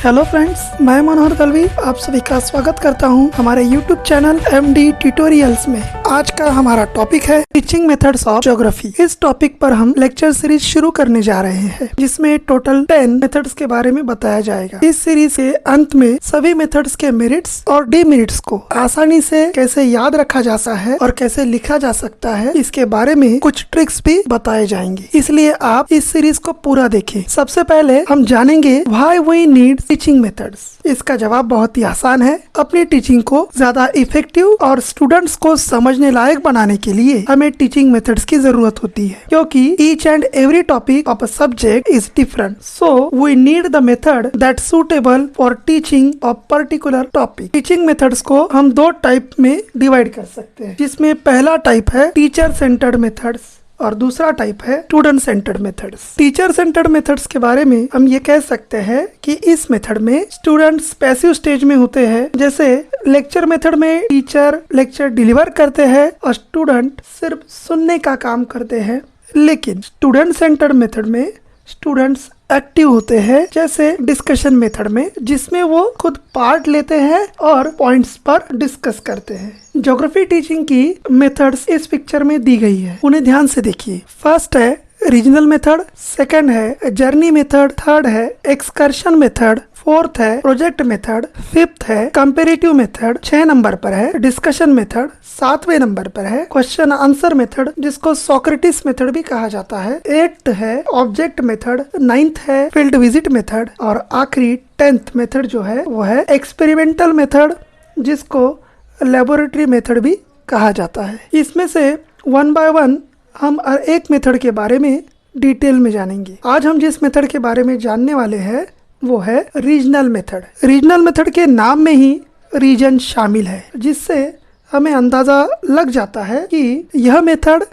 Hello friends, मैं मनोहर दलवी आप सभी का स्वागत करता हूं हमारे YouTube चैनल MD ट्यूटोरियल्स में। आज का हमारा टॉपिक है टीचिंग मेथड्स ऑफ ज्योग्राफी। इस टॉपिक पर हम लेक्चर सीरीज शुरू करने जा रहे हैं, जिसमें टोटल 10 मेथड्स के बारे में बताया जाएगा। इस सीरीज के अंत में सभी मेथड्स के मेरिट्स और डिमेरिट्स को आसानी से कैसे याद रखा जाता है और कैसे लिखा जा सकता है, इसके बारे में कुछ ट्रिक्स भी बताए जाएंगे। इसलिए आप इस सीरीज को पूरा देखें। सबसे पहले हम जानेंगे why we need teaching methods. इसका जवाब बहुत ही आसान है। अपनी टीचिंग को ज्यादा इफेक्टिव और स्टूडेंट्स को समझने लायक बनाने के लिए हमें टीचिंग मेथड्स की जरूरत होती है, क्योंकि each and every topic of a subject is different. So we need the method that suitable for teaching of particular topic. Teaching methods को हम दो टाइप में डिवाइड कर सकते हैं, जिसमें पहला टाइप है टीचर सेंटर्ड मेथड्स और दूसरा टाइप है student centred methods. Teacher centred methods के बारे में हम ये कह सकते हैं कि इस मेथड में स्टूडेंट्स पैसिव स्टेज में होते हैं। जैसे लेक्चर मेथड में टीचर लेक्चर डिलीवर करते हैं और स्टूडेंट सिर्फ सुनने का काम करते हैं, लेकिन स्टूडेंट सेंटर्ड मेथड में स्टूडेंट्स एक्टिव होते हैं, जैसे डिस्कशन मेथड में, जिसमें वो खुद पार्ट लेते हैं और पॉइंट्स पर डिस्कस करते हैं। ज्योग्राफी टीचिंग की मेथड्स इस पिक्चर में दी गई है, उन्हें ध्यान से देखिए। फर्स्ट है रीजनल मेथड, सेकंड है जर्नी मेथड, थर्ड है एक्सकर्शन मेथड, फोर्थ है प्रोजेक्ट मेथड, फिफ्थ है कंपैरेटिव मेथड, 6 नंबर पर है डिस्कशन मेथड, 7वें नंबर पर है क्वेश्चन आंसर मेथड, जिसको सोक्रेटिस मेथड भी कहा जाता है, 8th है ऑब्जेक्ट मेथड, 9th है फील्ड विजिट मेथड और आखिरी 10th मेथड जो है वो है एक्सपेरिमेंटल मेथड, जिसको लेबोरेटरी मेथड भी कहा जाता है। इसमें से वन बाय वन हम एक मेथड के बारे में डिटेल में जानेंगे। आज हम जिस मेथड के बारे में जानने वाले हैं वो है रीजनल मेथड। रीजनल मेथड के नाम में ही रीजन शामिल है, जिससे हमें अंदाजा लग जाता है कि यह मेथड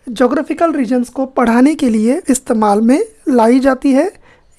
ज्योग्राफिकल रीजन्स को पढ़ाने के लिए इस्तेमाल में लाई जाती है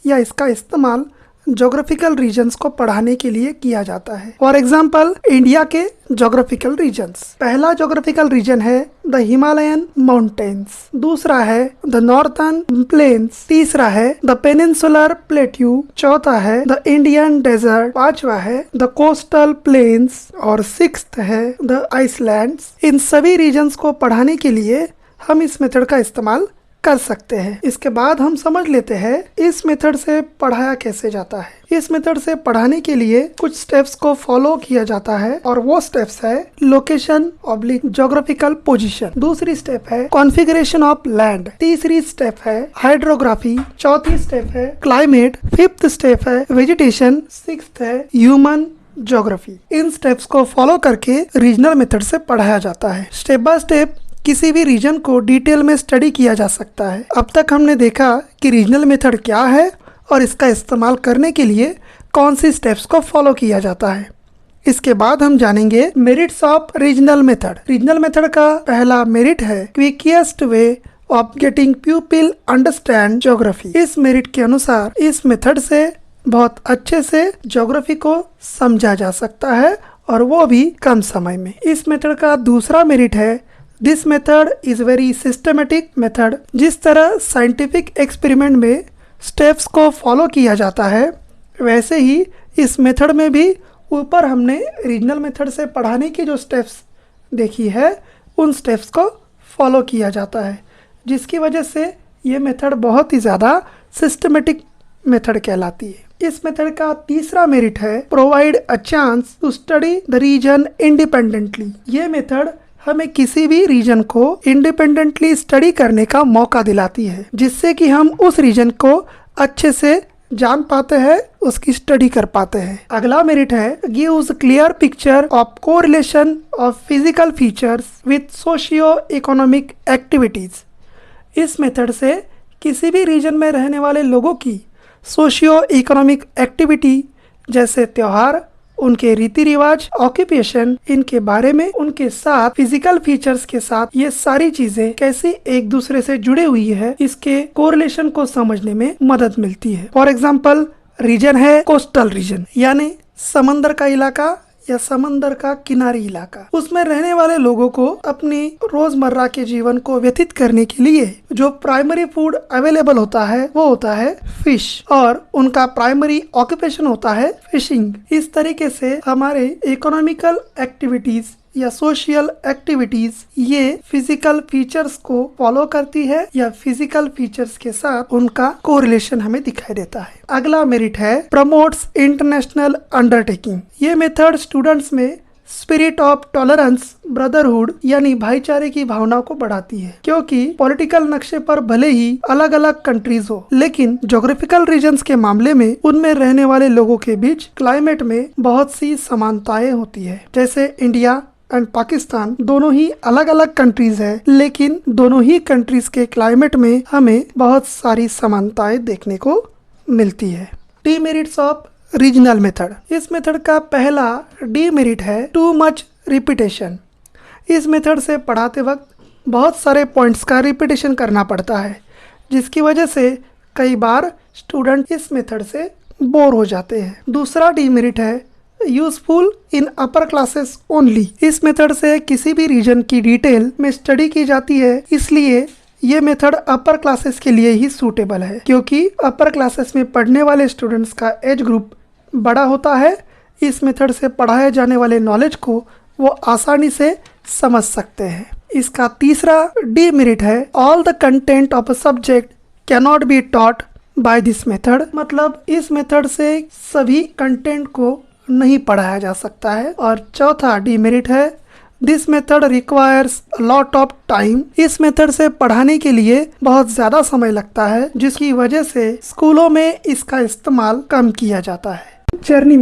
या इसका इस्तेमाल ज्योग्राफिकल रीजन्स को पढ़ाने के लिए किया जाता है। फॉर एग्जाम्पल इंडिया के ज्योग्राफिकल रीजन्स। पहला ज्योग्राफिकल रीजन है द हिमालयन माउंटेन्स, दूसरा है द नॉर्थर्न प्लेन्स, तीसरा है द पेनिनसुलर प्लेट्यू, चौथा है द इंडियन डेजर्ट, पांचवा है द कोस्टल प्लेन्स और सिक्स्थ है द आइसलैंड्स। इन सभी रीजन्स को पढ़ाने के लिए हम इस मेथड का इस्तेमाल कर सकते हैं। इसके बाद हम समझ लेते हैं इस मेथड से पढ़ाया कैसे जाता है। इस मेथड से पढ़ाने के लिए कुछ स्टेप्स को फॉलो किया जाता है और वो स्टेप्स है लोकेशन ऑब्लिक ज्योग्राफिकल पोजीशन, दूसरी स्टेप है कॉन्फ़िगरेशन ऑफ लैंड, तीसरी स्टेप है हाइड्रोग्राफी, चौथी स्टेप है क्लाइमेट, फिफ्थ स्टेप है वेजिटेशन, सिक्स्थ है ह्यूमन ज्योग्राफी। इन स्टेप्स को फॉलो करके रीजनल मेथड से पढ़ाया जाता है। स्टेप बाय स्टेप किसी भी रीजन को डिटेल में स्टडी किया जा सकता है। अब तक हमने देखा कि रीजनल मेथड क्या है और इसका इस्तेमाल करने के लिए कौन सी स्टेप्स को फॉलो किया जाता है। इसके बाद हम जानेंगे merits of regional method. Regional method का पहला मेरिट है quickest way of getting people understand geography. इस मेरिट के अनुसार इस मेथड से बहुत अच्छे से ज्योग्राफी को समझा जा सकता है और वो भी कम समय में। इस मेथड का दूसरा मेरिट है this method is very systematic method. जिस तरह साइंटिफिक एक्सपेरिमेंट में स्टेप्स को फॉलो किया जाता है, वैसे ही इस मेथड में भी ऊपर हमने रीजनल मेथड से पढ़ाने की जो स्टेप्स देखी है उन स्टेप्स को फॉलो किया जाता है, जिसकी वजह से ये मेथड बहुत ही ज़्यादा सिस्टमेटिक मेथड कहलाती है। इस मेथड का तीसरा मेरिट है provide a chance to study the region independently. ये मेथड हमें किसी भी रीजन को इंडिपेंडेंटली स्टडी करने का मौका दिलाती है, जिससे कि हम उस रीजन को अच्छे से जान पाते हैं, उसकी स्टडी कर पाते हैं। अगला मेरिट है gives clear picture of correlation of physical features with socio economic activities. इस मेथड से किसी भी रीजन में रहने वाले लोगों की सोशियो इकोनॉमिक एक्टिविटी, जैसे त्योहार, उनके रीति रिवाज, ऑक्यूपेशन, इनके बारे में, उनके साथ फिजिकल फीचर्स के साथ ये सारी चीजें कैसे एक दूसरे से जुड़े हुई है, इसके कोरिलेशन को समझने में मदद मिलती है। फॉर एग्जाम्पल रीजन है कोस्टल रीजन, यानी समंदर का इलाका या समंदर का किनारी इलाका। उसमें रहने वाले लोगों को अपनी रोजमर्रा के जीवन को व्यतीत करने के लिए जो प्राइमरी फूड अवेलेबल होता है वो होता है फिश, और उनका प्राइमरी ऑक्यूपेशन होता है फिशिंग। इस तरीके से हमारे इकोनॉमिकल एक्टिविटीज या सोशल एक्टिविटीज ये फिजिकल फीचर्स को फॉलो करती है या फिजिकल फीचर्स के साथ उनका कोरिलेशन हमें दिखाई देता है। अगला मेरिट है प्रमोट्स इंटरनेशनल अंडरटेकिंग। ये मेथड स्टूडेंट्स में स्पिरिट ऑफ टॉलरेंस, ब्रदरहुड यानी भाईचारे की भावना को बढ़ाती है, क्योंकि पॉलिटिकल नक्शे पर भले ही अलग अलग कंट्रीज हो, लेकिन ज्योग्राफिकल रीजन्स के मामले में उनमें रहने वाले लोगों के बीच क्लाइमेट में बहुत सी समानताएं होती है। जैसे इंडिया एंड पाकिस्तान दोनों ही अलग अलग कंट्रीज है, लेकिन दोनों ही कंट्रीज के क्लाइमेट में हमें बहुत सारी समानताएं देखने को मिलती है। Demerits of regional method. इस मेथड का पहला डीमेरिट है टू मच रिपीटेशन। इस मेथड से पढ़ाते वक्त बहुत सारे पॉइंट्स का रिपीटेशन करना पड़ता है, जिसकी वजह से कई बार स्टूडेंट इस मेथड से बोर हो जाते हैं। दूसरा डीमेरिट है useful in upper classes only. इस मेथड से किसी भी रीजन की डिटेल में स्टडी की जाती है, इसलिए ये मेथड अपर क्लासेस के लिए ही सूटेबल है, क्योंकि अपर क्लासेस में पढ़ने वाले स्टूडेंट्स का एज ग्रुप बड़ा होता है। इस मेथड से पढ़ाए जाने वाले नॉलेज को वो आसानी से समझ सकते हैं। इसका तीसरा डीमेरिट है all the content of a subject can not be taught by this method. मतलब इस मेथड से सभी कंटेंट को नहीं पढ़ाया जा सकता है। और चौथा डीमेरिट है this method requires lot of time. इस मेथड से पढ़ाने के लिए बहुत ज्यादा समय लगता है, जिसकी वजह से स्कूलों में इसका इस्तेमाल कम किया जाता है। Journey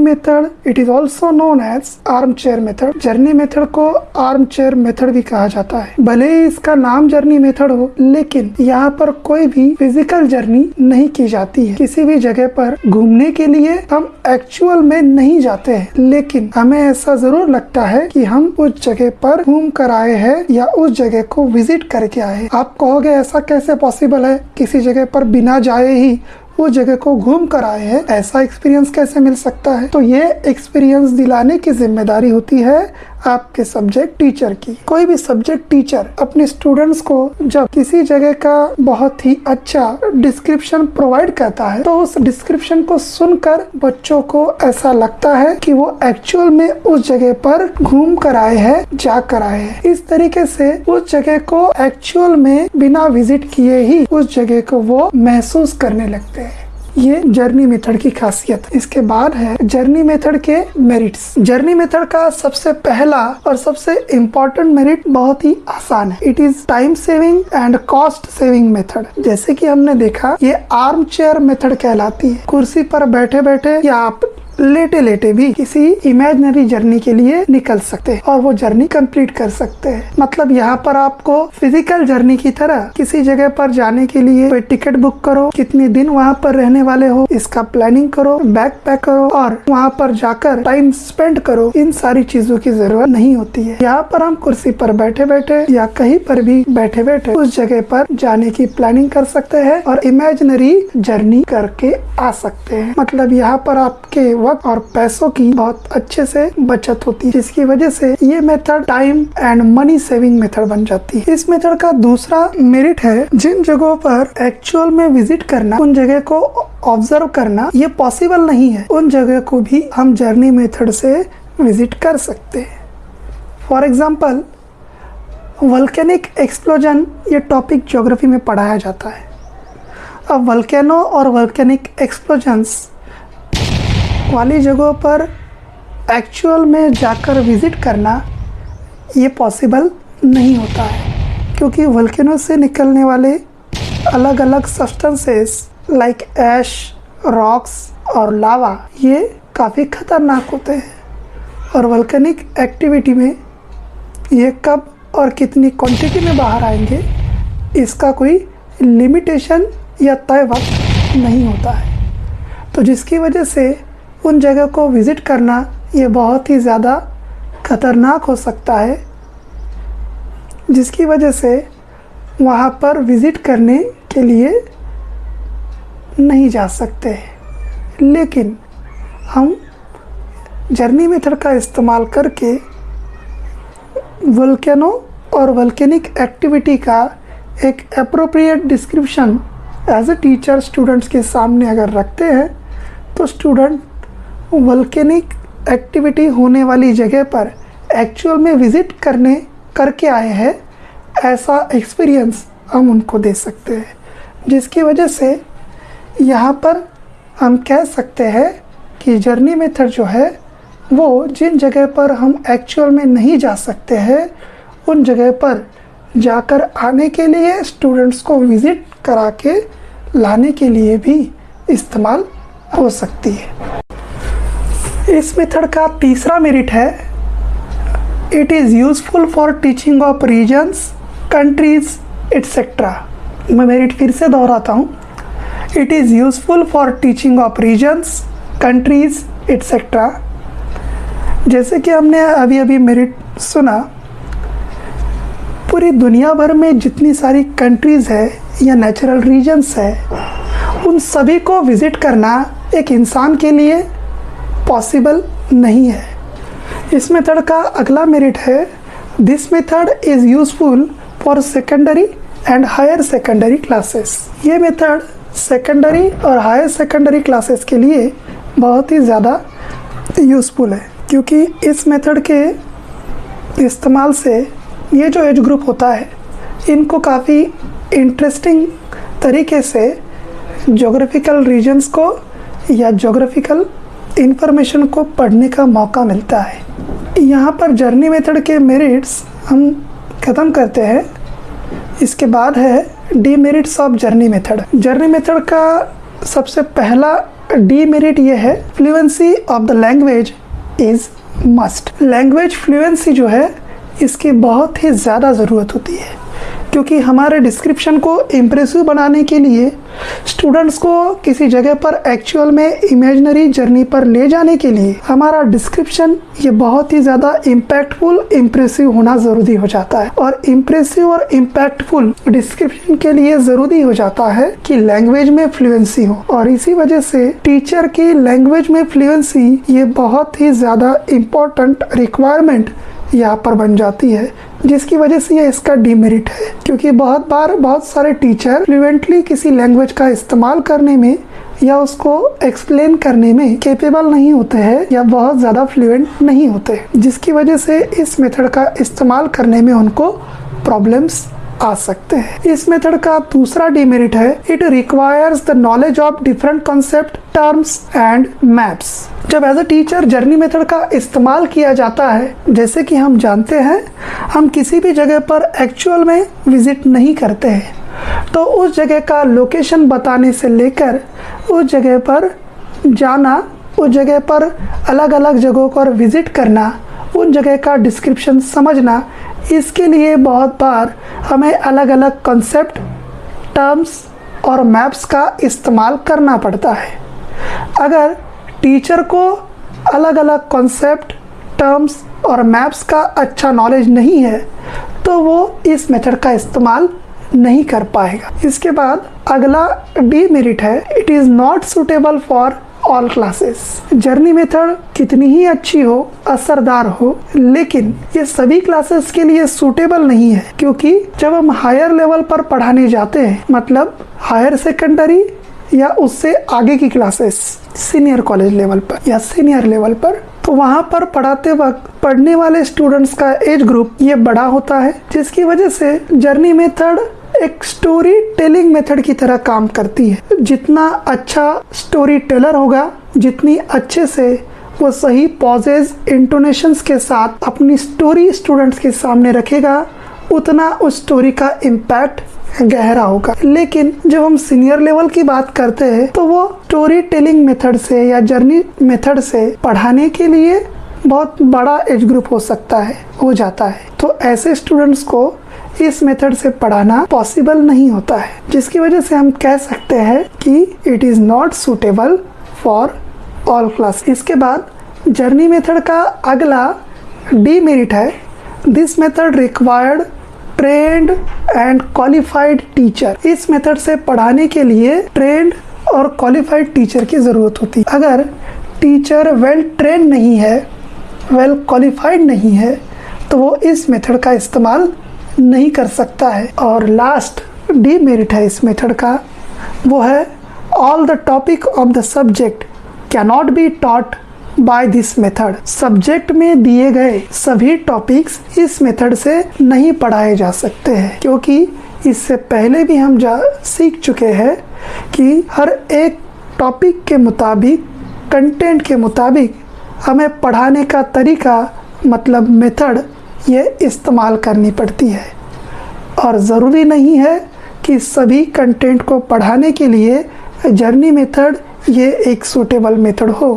method it is also known as arm chair method. Journey method को आर्म चेयर मेथड भी कहा जाता है। भले ही इसका नाम जर्नी मेथड हो, लेकिन यहाँ पर कोई भी फिजिकल जर्नी नहीं की जाती है। किसी भी जगह पर घूमने के लिए हम एक्चुअल में नहीं जाते हैं, लेकिन हमें ऐसा जरूर लगता है कि हम उस जगह पर घूम कर आए हैं या उस जगह को विजिट करके आए। आप कहोगे ऐसा कैसे पॉसिबल है, किसी जगह पर बिना जाए ही उस जगह को घूम कर आए हैं, ऐसा एक्सपीरियंस कैसे मिल सकता है? तो ये एक्सपीरियंस दिलाने की जिम्मेदारी होती है आपके सब्जेक्ट टीचर की। कोई भी सब्जेक्ट टीचर अपने स्टूडेंट्स को जब किसी जगह का बहुत ही अच्छा डिस्क्रिप्शन प्रोवाइड करता है, तो उस डिस्क्रिप्शन को सुनकर बच्चों को ऐसा लगता है कि वो एक्चुअल में उस जगह पर घूम कर आए हैं, जा कर आए हैं। इस तरीके से उस जगह को एक्चुअल में बिना विजिट किए ही उस जगह को वो महसूस करने लगते हैं। ये जर्नी मेथड की खासियत। इसके बाद है जर्नी मेथड के मेरिट्स। जर्नी मेथड का सबसे पहला और सबसे इम्पोर्टेंट मेरिट बहुत ही आसान है। It is time saving and cost saving method. जैसे कि हमने देखा, ये आर्म चेयर मेथड कहलाती है। कुर्सी पर बैठे बैठे या आप लेटे लेटे भी किसी इमेजिनरी जर्नी के लिए निकल सकते हैं और वो जर्नी कंप्लीट कर सकते हैं। मतलब यहाँ पर आपको फिजिकल जर्नी की तरह किसी जगह पर जाने के लिए कोई टिकट बुक करो, कितने दिन वहाँ पर रहने वाले हो इसका प्लानिंग करो, बैग पैक करो और वहाँ पर जाकर टाइम स्पेंड करो, इन सारी चीजों की जरूरत नहीं होती है। यहाँ पर हम कुर्सी पर बैठे बैठे या कहीं पर भी बैठे बैठे उस जगह पर जाने की प्लानिंग कर सकते हैं और इमेजिनरी जर्नी करके आ सकते हैं। मतलब यहाँ पर आपके वक्त और पैसों की बहुत अच्छे से बचत होती है, जिसकी वजह से ये method time and money saving method बन जाती है। इस मेथड का दूसरा मेरिट है जिन जगहों पर एक्चुअल में विजिट करना, उन जगह को ऑब्जर्व करना ये पॉसिबल नहीं है, उन जगह को भी हम जर्नी मेथड से विजिट कर सकते हैं। फॉर एग्जाम्पल वोल्केनिक एक्सप्लोजन, ये टॉपिक ज्योग्राफी में पढ़ाया जाता है। अब वोल्केनो और वोल्केनिक एक्सप्लोजन्स वाली जगहों पर एक्चुअल में जाकर विजिट करना ये पॉसिबल नहीं होता है, क्योंकि वोल्केनो से निकलने वाले अलग अलग सब्सटेंसेस लाइक ऐश, रॉक्स और लावा ये काफ़ी खतरनाक होते हैं और वोल्केनिक एक्टिविटी में ये कब और कितनी क्वांटिटी में बाहर आएंगे इसका कोई लिमिटेशन या तय वक्त नहीं होता है। तो जिसकी वजह से उन जगह को विज़िट करना ये बहुत ही ज़्यादा खतरनाक हो सकता है, जिसकी वजह से वहाँ पर विज़िट करने के लिए नहीं जा सकते। लेकिन हम जर्नी मेथड का इस्तेमाल करके वोल्केनो और वोल्केनिक एक्टिविटी का एक appropriate description as a teacher students के सामने अगर रखते हैं तो स्टूडेंट वोल्केनिक एक्टिविटी होने वाली जगह पर एक्चुअल में विज़िट करके आए हैं ऐसा एक्सपीरियंस हम उनको दे सकते हैं, जिसकी वजह से यहाँ पर हम कह सकते हैं कि जर्नी मेथड जो है वो जिन जगह पर हम एक्चुअल में नहीं जा सकते हैं उन जगह पर जाकर आने के लिए स्टूडेंट्स को विज़िट करा के लाने के लिए भी इस्तेमाल हो सकती है। इस मेथड का तीसरा मेरिट है, it is useful for teaching of regions, countries etcetera. मैं मेरिट फिर से दोहराता हूँ, it is useful for teaching of regions, countries etcetera. जैसे कि हमने अभी मेरिट सुना, पूरी दुनिया भर में जितनी सारी कंट्रीज़ है या नेचुरल रीजन्स है उन सभी को विज़िट करना एक इंसान के लिए पॉसिबल नहीं है। इस मेथड का अगला मेरिट है, this method is useful for secondary and higher secondary classes. ये मेथड सेकेंडरी और हायर सेकेंडरी क्लासेस के लिए बहुत ही ज़्यादा यूज़फुल है, क्योंकि इस मेथड के इस्तेमाल से ये जो एज ग्रुप होता है इनको काफ़ी इंटरेस्टिंग तरीके से ज्योग्राफिकल रीजन्स को या ज्योग्राफिकल इंफॉर्मेशन को पढ़ने का मौका मिलता है। यहाँ पर जर्नी मेथड के मेरिट्स हम ख़त्म करते हैं। इसके बाद है demerits of journey method. Journey method का सबसे पहला डीमेरिट ये है, fluency of the language is must. Language fluency जो है इसकी बहुत ही ज़्यादा ज़रूरत होती है, क्योंकि हमारे डिस्क्रिप्शन को इम्प्रेसिव बनाने के लिए स्टूडेंट्स को किसी जगह पर एक्चुअल में इमेजिनरी जर्नी पर ले जाने के लिए हमारा डिस्क्रिप्शन ये बहुत ही ज़्यादा इम्पैक्टफुल, इम्प्रेसिव होना ज़रूरी हो जाता है। और इम्प्रेसिव और इम्पैक्टफुल डिस्क्रिप्शन के लिए ज़रूरी हो जाता है कि लैंग्वेज में फ्लुएंसी हो, और इसी वजह से टीचर की लैंग्वेज में फ्लुएंसी ये बहुत ही ज़्यादा इम्पोर्टेंट रिक्वायरमेंट यहाँ पर बन जाती है, जिसकी वजह से ये इसका डीमेरिट है। क्योंकि बहुत बार बहुत सारे टीचर फ्लुएंटली किसी लैंग्वेज का इस्तेमाल करने में या उसको एक्सप्लेन करने में कैपेबल नहीं होते हैं या बहुत ज़्यादा फ्लुएंट नहीं होते, जिसकी वजह से इस मेथड का इस्तेमाल करने में उनको प्रॉब्लम्स आ सकते हैं। इस मेथड का दूसरा डीमेरिट है, it requires the knowledge of different concept, terms and maps. जब as a teacher journey method का इस्तेमाल किया जाता है, जैसे कि हम जानते हैं हम किसी भी जगह पर एक्चुअल में विजिट नहीं करते हैं, तो उस जगह का लोकेशन बताने से लेकर उस जगह पर जाना, उस जगह पर अलग अलग जगहों पर विजिट करना, उन जगह का डिस्क्रिप्शन समझना, इसके लिए बहुत बार हमें अलग अलग कॉन्सेप्ट, टर्म्स और मैप्स का इस्तेमाल करना पड़ता है। अगर टीचर को अलग अलग कॉन्सेप्ट, टर्म्स और मैप्स का अच्छा नॉलेज नहीं है तो वो इस मेथड का इस्तेमाल नहीं कर पाएगा। इसके बाद अगला डीमेरिट है, it is not suitable for all classes. Journey method कितनी ही अच्छी हो, असरदार हो, लेकिन ये सभी क्लासेस के लिए सूटेबल नहीं है, क्योंकि जब हम हायर लेवल पर पढ़ाने जाते हैं, मतलब हायर सेकेंडरी या उससे आगे की क्लासेस, सीनियर कॉलेज लेवल पर या सीनियर लेवल पर, तो वहाँ पर पढ़ाते वक्त पढ़ने वाले स्टूडेंट्स का एज ग्रुप ये बड़ा होता है, जिसकी वजह से जर्नी मेथड एक स्टोरी टेलिंग मेथड की तरह काम करती है। जितना अच्छा स्टोरी टेलर होगा, जितनी अच्छे से वो सही पॉजेज, इंटोनेशंस के साथ अपनी स्टोरी स्टूडेंट्स के सामने रखेगा, उतना उस स्टोरी का इम्पैक्ट गहरा होगा। लेकिन जब हम सीनियर लेवल की बात करते हैं तो वो स्टोरी टेलिंग मेथड से या जर्नी मेथड से पढ़ाने के लिए बहुत बड़ा एज ग्रुप हो जाता है। तो ऐसे स्टूडेंट्स को इस मेथड से पढ़ाना पॉसिबल नहीं होता है, जिसकी वजह से हम कह सकते हैं कि it is not suitable for all class. इसके बाद जर्नी मेथड का अगला डीमेरिट है, this method required trend and qualified teacher. इस मेथड से पढ़ाने के लिए ट्रेंड और क्वालिफाइड टीचर की ज़रूरत होती है। अगर टीचर वेल ट्रेन नहीं है, वेल क्वालिफाइड नहीं है, तो वो इस मेथड का इस्तेमाल नहीं कर सकता है। और लास्ट डीमेरिट है इस मेथड का, वो है all the topic of the subject cannot be taught by this method. Subject में दिए गए सभी टॉपिक्स इस मेथड से नहीं पढ़ाए जा सकते हैं, क्योंकि इससे पहले भी हम सीख चुके हैं कि हर एक टॉपिक के मुताबिक, कंटेंट के मुताबिक हमें पढ़ाने का तरीका मतलब मेथड ये इस्तेमाल करनी पड़ती है। और ज़रूरी नहीं है कि सभी कंटेंट को पढ़ाने के लिए जर्नी मेथड ये एक सूटेबल मेथड हो।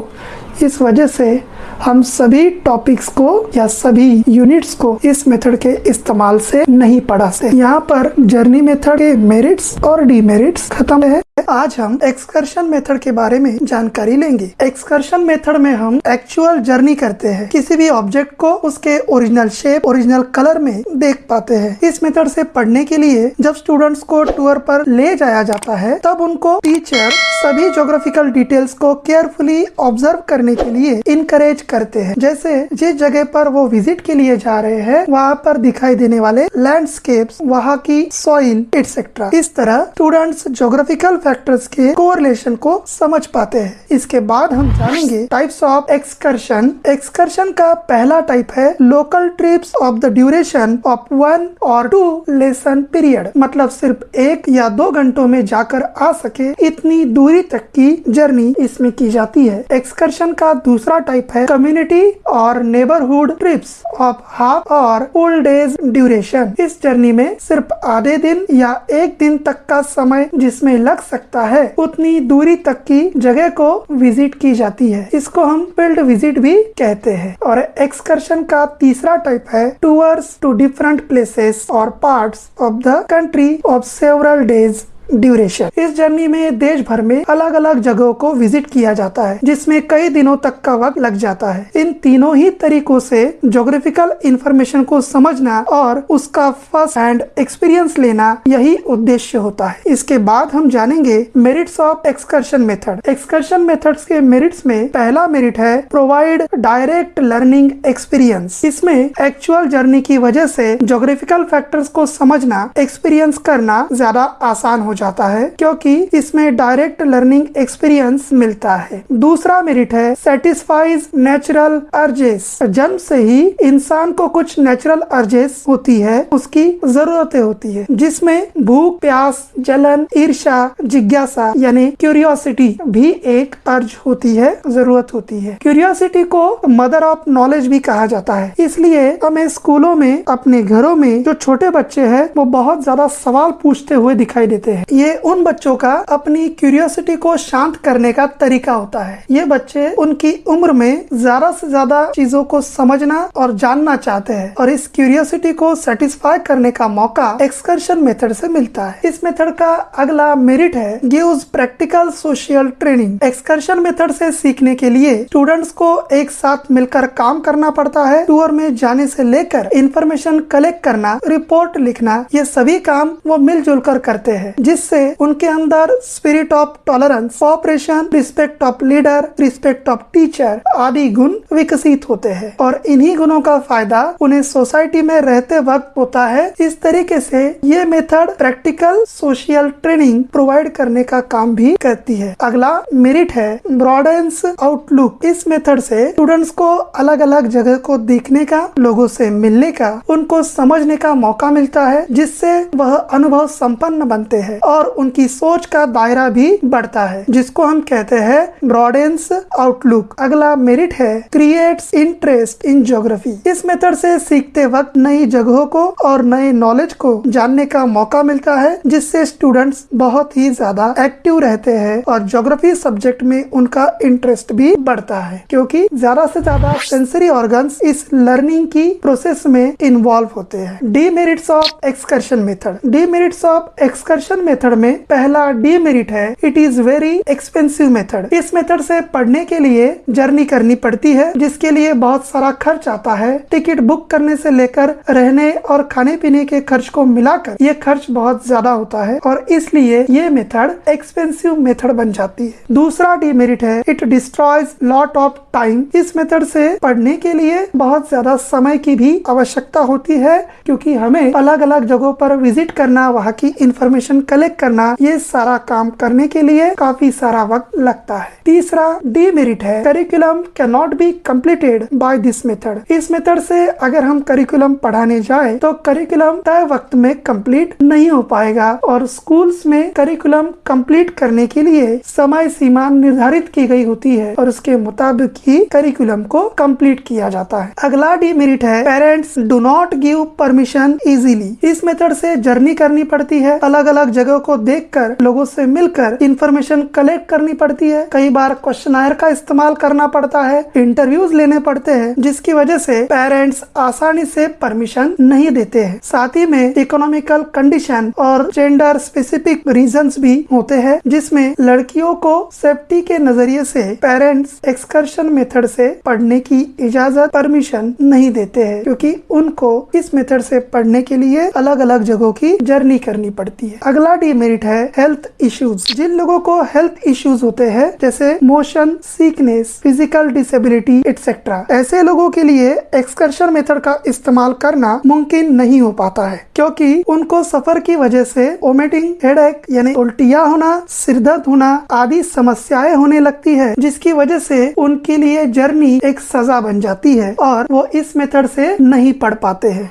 इस वजह से हम सभी टॉपिक्स को या सभी यूनिट्स को इस मेथड के इस्तेमाल से नहीं पढ़ा सकते। यहाँ पर जर्नी मेथड के मेरिट्स और डीमेरिट्स खत्म है। आज हम एक्सकर्शन मेथड के बारे में जानकारी लेंगे। एक्सकर्शन मेथड में हम एक्चुअल जर्नी करते हैं, किसी भी ऑब्जेक्ट को उसके ओरिजिनल शेप, ओरिजिनल कलर में देख पाते हैं। इस मेथड से पढ़ने के लिए जब स्टूडेंट्स को टूर पर ले जाया जाता है, तब उनको टीचर सभी ज्योग्राफिकल डिटेल्स को केयरफुली ऑब्जर्व करने के लिए इनकरेज करते हैं। जैसे जिस जगह पर वो विजिट के लिए जा रहे हैं, वहाँ पर दिखाई देने वाले लैंडस्केप्स, वहाँ की सॉइल एटसेट्रा। इस तरह स्टूडेंट्स ज्योग्राफिकल फैक्टर्स के कोरिलेशन को समझ पाते हैं। इसके बाद हम जानेंगे टाइप्स ऑफ एक्सकर्शन। एक्सकर्शन का पहला टाइप है local trips of the duration of 1 और 2 लेसन पीरियड, मतलब सिर्फ 1 या 2 घंटों में जाकर आ सके इतनी दूरी तक की जर्नी इसमें की जाती है। एक्सकर्शन का दूसरा टाइप है कम्युनिटी और नेबरहुड ट्रिप्स ऑफ हाफ और फुल डेज ड्यूरेशन। इस जर्नी में सिर्फ आधे दिन या 1 दिन तक का समय जिसमें लग सकता है, उतनी दूरी तक की जगह को विजिट की जाती है। इसको हम फील्ड विजिट भी कहते हैं। और एक्सकर्शन का तीसरा टाइप है टूर्स टू डिफरेंट प्लेसेस और parts of the country of several days duration. इस जर्नी में देश भर में अलग अलग जगहों को विजिट किया जाता है, जिसमें कई दिनों तक का वक्त लग जाता है। इन तीनों ही तरीकों से ज्योग्राफिकल इंफॉर्मेशन को समझना और उसका फर्स्ट हैंड एक्सपीरियंस लेना, यही उद्देश्य होता है। इसके बाद हम जानेंगे merits of excursion method. Excursion methods के मेरिट्स में पहला मेरिट है प्रोवाइड डायरेक्ट लर्निंग एक्सपीरियंस। इसमें एक्चुअल जर्नी की वजह से ज्योग्राफिकल फैक्टर्स को समझना, एक्सपीरियंस करना ज्यादा आसान हो जाता है, क्योंकि इसमें डायरेक्ट लर्निंग एक्सपीरियंस मिलता है। दूसरा मेरिट है सेटिस्फाइज नेचुरल अर्जेस। जन्म से ही इंसान को कुछ नेचुरल अर्जेस होती है, उसकी जरूरतें होती है, जिसमें भूख, प्यास, जलन, ईर्ष्या, जिज्ञासा यानी क्यूरियोसिटी भी एक अर्ज होती है, जरूरत होती है। क्यूरियोसिटी को मदर ऑफ नॉलेज भी कहा जाता है। इसलिए हमें स्कूलों में, अपने घरों में जो छोटे बच्चे हैं वो बहुत ज्यादा सवाल पूछते हुए दिखाई देते हैं। ये उन बच्चों का अपनी क्यूरियोसिटी को शांत करने का तरीका होता है। ये बच्चे उनकी उम्र में ज्यादा से ज्यादा चीजों को समझना और जानना चाहते हैं, और इस क्यूरियोसिटी को सेटिस्फाई करने का मौका एक्सकर्शन मेथड से मिलता है। इस मेथड का अगला मेरिट है gives practical social training. Excursion method से सीखने के लिए स्टूडेंट्स को एक साथ मिलकर काम करना पड़ता है। टूर में जाने से लेकर इंफॉर्मेशन कलेक्ट करना, रिपोर्ट लिखना, ये सभी काम वो मिलजुल कर करते हैं, जिससे उनके अंदर spirit of tolerance, cooperation, respect of leader, respect of teacher आदि गुण विकसित होते हैं। और इन्हीं गुणों का फायदा उन्हें सोसाइटी में रहते वक्त होता है। इस तरीके से ये method practical social training provide करने का काम भी करती है। अगला मेरिट है ब्रॉडेंस आउटलुक। इस मेथड से स्टूडेंट्स को अलग अलग जगह को देखने का, लोगों से मिलने का, उनको समझने का मौका मिलता है, जिससे वह अनुभव संपन्न बनते हैं और उनकी सोच का दायरा भी बढ़ता है, जिसको हम कहते हैं ब्रॉडेंस आउटलुक। अगला मेरिट है क्रिएट्स इंटरेस्ट इन ज्योग्राफी। इस मेथड से सीखते वक्त नई जगहों को और नए नॉलेज को जानने का मौका मिलता है, जिससे स्टूडेंट्स बहुत ही ज्यादा एक्टिव रहते हैं और ज्योग्राफी सब्जेक्ट में उनका इंटरेस्ट भी बढ़ता है, क्योंकि ज्यादा से ज्यादा सेंसरी ऑर्गन्स इस लर्निंग की प्रोसेस में इन्वॉल्व होते हैं। Demerits of excursion method. Demerits of excursion method में पहला डीमेरिट है, it is very expensive method. इस मेथड से पढ़ने के लिए जर्नी करनी पड़ती है, जिसके लिए बहुत सारा खर्च आता है। टिकट बुक करने से लेकर रहने और खाने पीने के खर्च को मिलाकर ये खर्च बहुत ज्यादा होता है और इसलिए ये मेथड एक्सपेंसिव मेथड बन जाती है। दूसरा डीमेरिट है, it destroys lot of time. इस मेथड से पढ़ने के लिए बहुत ज्यादा समय की भी आवश्यकता होती है, क्योंकि हमें अलग अलग जगहों पर विजिट करना, वहाँ की इंफॉर्मेशन कलेक्ट करना, ये सारा काम करने के लिए काफी सारा वक्त लगता है। तीसरा डीमेरिट है, curriculum can not be completed by this method. इस मेथड से अगर हम करिकुलम पढ़ाने जाए तो करिकुलम तय वक्त में कंप्लीट नहीं हो पाएगा और स्कूल्स में करिकुलम कंप्लीट करने के लिए समय सीमा निर्धारित की गई होती है और उसके मुताबिक ही करिकुलम को कंप्लीट किया जाता है। अगला डीमेरिट है, parents do not give permission easily. इस मेथड से जर्नी करनी पड़ती है, अलग अलग जगहों को देखकर, लोगों से मिलकर इंफॉर्मेशन कलेक्ट करनी पड़ती है। कई बार क्वेश्चनायर का इस्तेमाल करना पड़ता है, इंटरव्यूज लेने पड़ते हैं, जिसकी वजह से पेरेंट्स आसानी से परमिशन नहीं देते हैं। साथ ही में इकोनॉमिकल कंडीशन और जेंडर स्पेसिफिक रीजंस भी होते हैं, जिसमें लड़कियों को सेफ्टी के नजरिए से पेरेंट्स एक्सकर्शन मेथड से पढ़ने की इजाजत, परमिशन नहीं देते हैं, क्योंकि उनको इस मेथड से पढ़ने के लिए अलग अलग जगहों की जर्नी करनी पड़ती है। अगला डीमेरिट है, हेल्थ इश्यूज। जिन लोगों को हेल्थ इश्यूज होते हैं, जैसे motion sickness, physical disability etcetera, ऐसे लोगों के लिए एक्सकर्शन मेथड का इस्तेमाल करना मुमकिन नहीं हो पाता है, क्योंकि उनको सफर की वजह से वोमिटिंग, हेडेक यानी उल्टियाँ होना, सिरदर्द होना आदि समस्याएं होने लगती है, जिसकी वजह से उनके लिए जर्नी एक सजा बन जाती है और वो इस मेथड से नहीं पढ़ पाते हैं।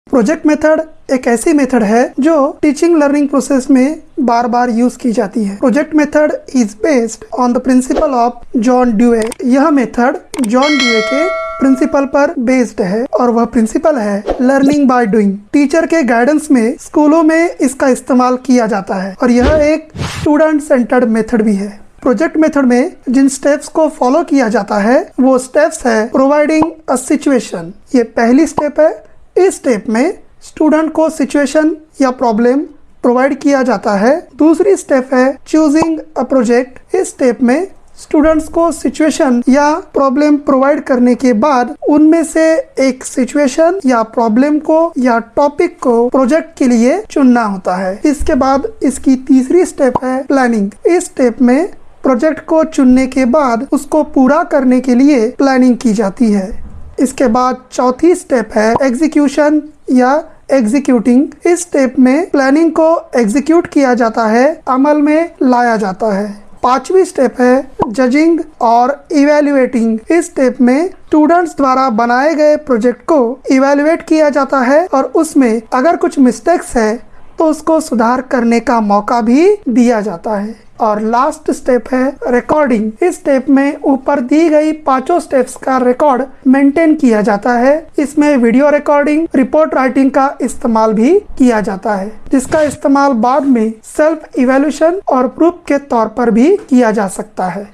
प्रोजेक्ट मेथड एक ऐसी मेथड है जो टीचिंग लर्निंग प्रोसेस में बार बार यूज की जाती है। Project method is based on the principle of John Dewey. यह मेथड जॉन ड्यूए के प्रिंसिपल पर बेस्ड है और वह प्रिंसिपल है लर्निंग बाय डूइंग। टीचर के गाइडेंस में स्कूलों में इसका इस्तेमाल किया जाता है और यह एक स्टूडेंट सेंटर्ड मेथड भी है। प्रोजेक्ट मेथड में जिन स्टेप्स को फॉलो किया जाता है वो स्टेप्स है, प्रोवाइडिंग अ सिचुएशन, ये पहली स्टेप है। इस स्टेप में स्टूडेंट को सिचुएशन या प्रॉब्लम प्रोवाइड किया जाता है। दूसरी स्टेप है चूजिंग अ प्रोजेक्ट। इस स्टेप में स्टूडेंट्स को सिचुएशन या प्रॉब्लम प्रोवाइड करने के बाद उनमें से एक सिचुएशन या प्रॉब्लम को या टॉपिक को प्रोजेक्ट के लिए चुनना होता है। इसके बाद इसकी तीसरी स्टेप है प्लानिंग। इस स्टेप में प्रोजेक्ट को चुनने के बाद उसको पूरा करने के लिए प्लानिंग की जाती है। इसके बाद चौथी स्टेप है एग्जीक्यूशन या एग्जीक्यूटिंग। इस स्टेप में प्लानिंग को एग्जीक्यूट किया जाता है, अमल में लाया जाता है। पांचवी स्टेप है जजिंग और इवैल्यूएटिंग। इस स्टेप में स्टूडेंट्स द्वारा बनाए गए प्रोजेक्ट को इवैल्यूएट किया जाता है और उसमें अगर कुछ मिस्टेक्स है तो उसको सुधार करने का मौका भी दिया जाता है। और लास्ट स्टेप है रिकॉर्डिंग। इस स्टेप में ऊपर दी गई पांचों स्टेप्स का रिकॉर्ड मेंटेन किया जाता है। इसमें वीडियो रिकॉर्डिंग, रिपोर्ट राइटिंग का इस्तेमाल भी किया जाता है, जिसका इस्तेमाल बाद में सेल्फ इवैल्यूएशन और प्रूफ के तौर पर भी किया जा सकता है।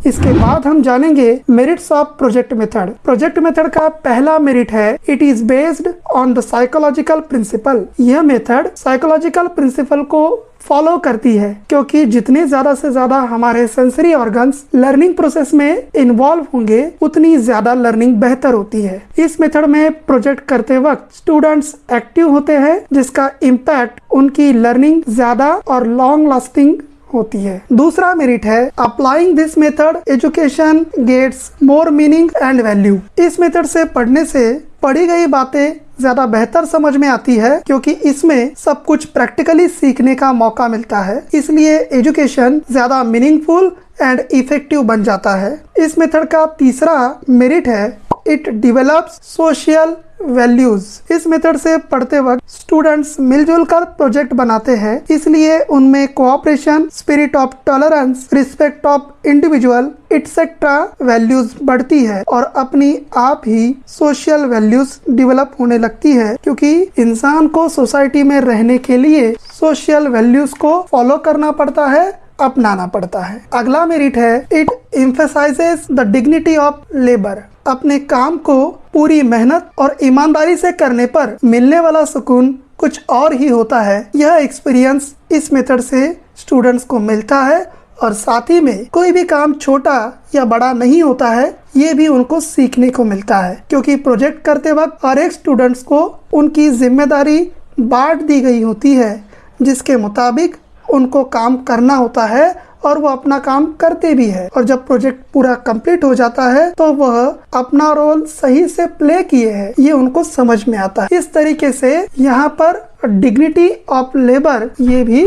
इसके बाद हम जानेंगे merits of project method. Project method का पहला मेरिट है it is based on the psychological principle. यह मेथड साइकोलॉजिकल प्रिंसिपल को फॉलो करती है, क्योंकि जितने ज्यादा से ज्यादा हमारे सेंसरी ऑर्गन्स लर्निंग प्रोसेस में इन्वॉल्व होंगे उतनी ज्यादा लर्निंग बेहतर होती है। इस मेथड में प्रोजेक्ट करते वक्त स्टूडेंट्स एक्टिव होते हैं, जिसका इम्पैक्ट उनकी लर्निंग ज्यादा और लॉन्ग लास्टिंग होती है। दूसरा मेरिट है applying this method education gets more meaning and value. इस मेथड से पढ़ने से पढ़ी गई बातें ज्यादा बेहतर समझ में आती है, क्योंकि इसमें सब कुछ प्रैक्टिकली सीखने का मौका मिलता है, इसलिए एजुकेशन ज्यादा मीनिंगफुल एंड इफेक्टिव बन जाता है। इस मेथड का तीसरा मेरिट है इट डेवलप्स सोशल वैल्यूज। इस मेथड से पढ़ते वक्त स्टूडेंट्स मिलजुल कर प्रोजेक्ट बनाते हैं, इसलिए उनमें cooperation, spirit of tolerance, respect of individual etcetera values बढ़ती है और अपनी आप ही सोशल वैल्यूज डेवलप होने लगती है, क्योंकि इंसान को सोसाइटी में रहने के लिए सोशल वैल्यूज को फॉलो करना पड़ता है, अपनाना पड़ता है। अगला मेरिट है it emphasises the dignity of labour. अपने काम को पूरी मेहनत और ईमानदारी से करने पर मिलने वाला सुकून कुछ और ही होता है। यह एक्सपीरियंस इस मेथड से स्टूडेंट्स को मिलता है और साथ ही में कोई भी काम छोटा या बड़ा नहीं होता है, ये भी उनको सीखने को मिलता है, क्योंकि प्रोजेक्ट करते वक्त हर एक स्टूडेंट्स को उनकी जिम्मेदारी बांट दी गई होती है, जिसके मुताबिक उनको काम करना होता है और वो अपना काम करते भी है। और जब प्रोजेक्ट पूरा कंप्लीट हो जाता है तो वह अपना रोल सही से प्ले किए हैं, ये उनको समझ में आता है। इस तरीके से यहाँ पर डिग्निटी ऑफ लेबर ये भी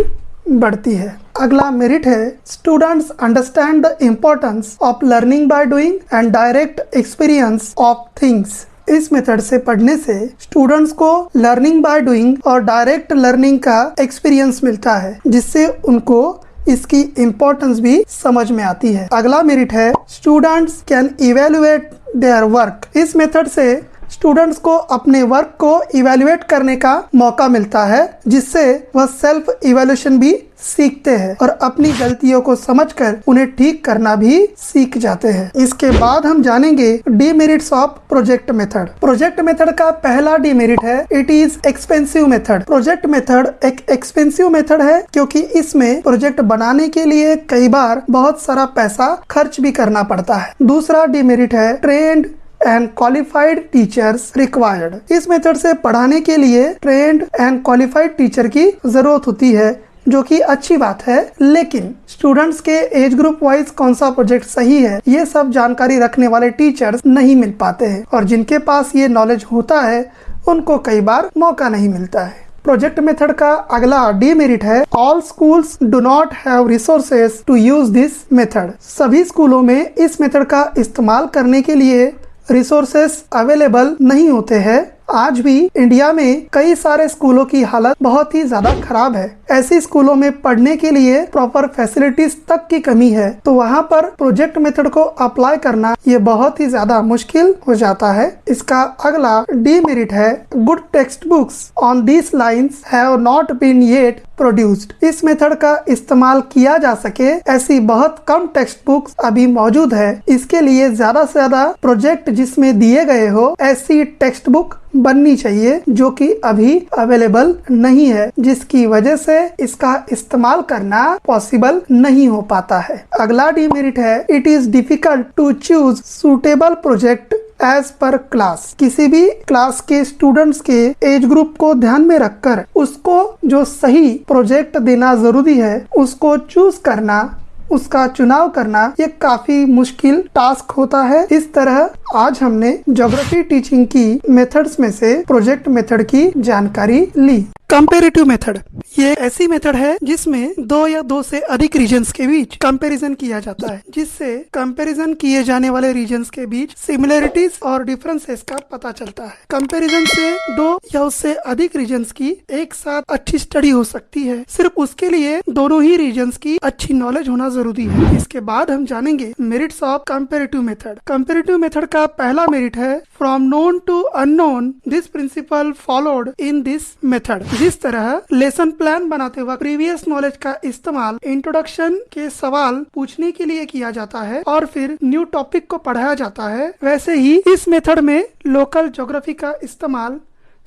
बढ़ती है। अगला मेरिट है students understand the importance of learning by doing and direct experience of things. इस मेथड से पढ़ने से स्टूडेंट्स को लर्निंग बाय डूइंग और डायरेक्ट लर्निंग का एक्सपीरियंस मिलता है, जिससे उनको इसकी इम्पोर्टेंस भी समझ में आती है। अगला मेरिट है students can evaluate their work. इस मेथड से स्टूडेंट्स को अपने वर्क को इवेल्युएट करने का मौका मिलता है, जिससे वह सेल्फ इवेल्यूशन भी सीखते हैं और अपनी गलतियों को समझकर उन्हें ठीक करना भी सीख जाते हैं। इसके बाद हम जानेंगे demerits of project method. Project method का पहला डीमेरिट है it is expensive method. Project method एक एक्सपेंसिव मेथड है, क्योंकि इसमें प्रोजेक्ट बनाने के लिए कई बार बहुत सारा पैसा खर्च भी करना पड़ता है। दूसरा डीमेरिट है trend and qualified teachers required. इस मेथड से पढ़ाने के लिए ट्रेंड एंड क्वालिफाइड टीचर की जरूरत होती है, जो कि अच्छी बात है, लेकिन स्टूडेंट्स के एज ग्रुप वाइज कौन सा प्रोजेक्ट सही है ये सब जानकारी रखने वाले टीचर्स नहीं मिल पाते हैं, और जिनके पास ये नॉलेज होता है उनको कई बार मौका नहीं मिलता है। प्रोजेक्ट मेथड का अगला डीमेरिट है all schools do not have resources to use this method. सभी स्कूलों में इस मेथड का इस्तेमाल करने के लिए रिसोर्सेस अवेलेबल नहीं होते हैं। आज भी इंडिया में कई सारे स्कूलों की हालत बहुत ही ज्यादा खराब है। ऐसी स्कूलों में पढ़ने के लिए प्रॉपर फैसिलिटीज तक की कमी है, तो वहाँ पर प्रोजेक्ट मेथड को अप्लाई करना ये बहुत ही ज्यादा मुश्किल हो जाता है। इसका अगला डीमेरिट है good text books on this lines have not been yet produced. इस मेथड का इस्तेमाल किया जा सके ऐसी बहुत कम टेक्स्ट बुक्स अभी मौजूद है। इसके लिए ज्यादा से ज्यादा प्रोजेक्ट जिसमें दिए गए हो ऐसी टेक्स्ट बुक बननी चाहिए, जो कि अभी अवेलेबल नहीं है, जिसकी वजह से इसका इस्तेमाल करना पॉसिबल नहीं हो पाता है। अगला डीमेरिट है it is difficult to choose suitable project as per class. किसी भी क्लास के स्टूडेंट्स के एज ग्रुप को ध्यान में रखकर उसको जो सही प्रोजेक्ट देना जरूरी है उसको चूज करना, उसका चुनाव करना ये काफी मुश्किल टास्क होता है। इस तरह आज हमने ज्योग्राफी टीचिंग की मेथड्स में से प्रोजेक्ट मेथड की जानकारी ली। कंपैरेटिव मेथड ये ऐसी मेथड है जिसमें दो या दो से अधिक रीजन्स के बीच कंपैरिजन किया जाता है, जिससे कंपैरिजन किए जाने वाले रीजन्स के बीच सिमिलरिटीज और डिफरेंसेस का पता चलता है। कंपैरिजन से दो या उससे अधिक रीजन्स की एक साथ अच्छी स्टडी हो सकती है। सिर्फ उसके लिए दोनों ही रीजन्स की अच्छी नॉलेज होना जरूरी है। इसके बाद हम जानेंगे merits of comparative method. Comparative method का पहला मेरिट है from known to unknown this principle followed in this method. जिस तरह लेसन प्लान बनाते वक्त प्रीवियस नॉलेज का इस्तेमाल इंट्रोडक्शन के सवाल पूछने के लिए किया जाता है और फिर न्यू टॉपिक को पढ़ाया जाता है, वैसे ही इस मेथड में लोकल ज्योग्राफी का इस्तेमाल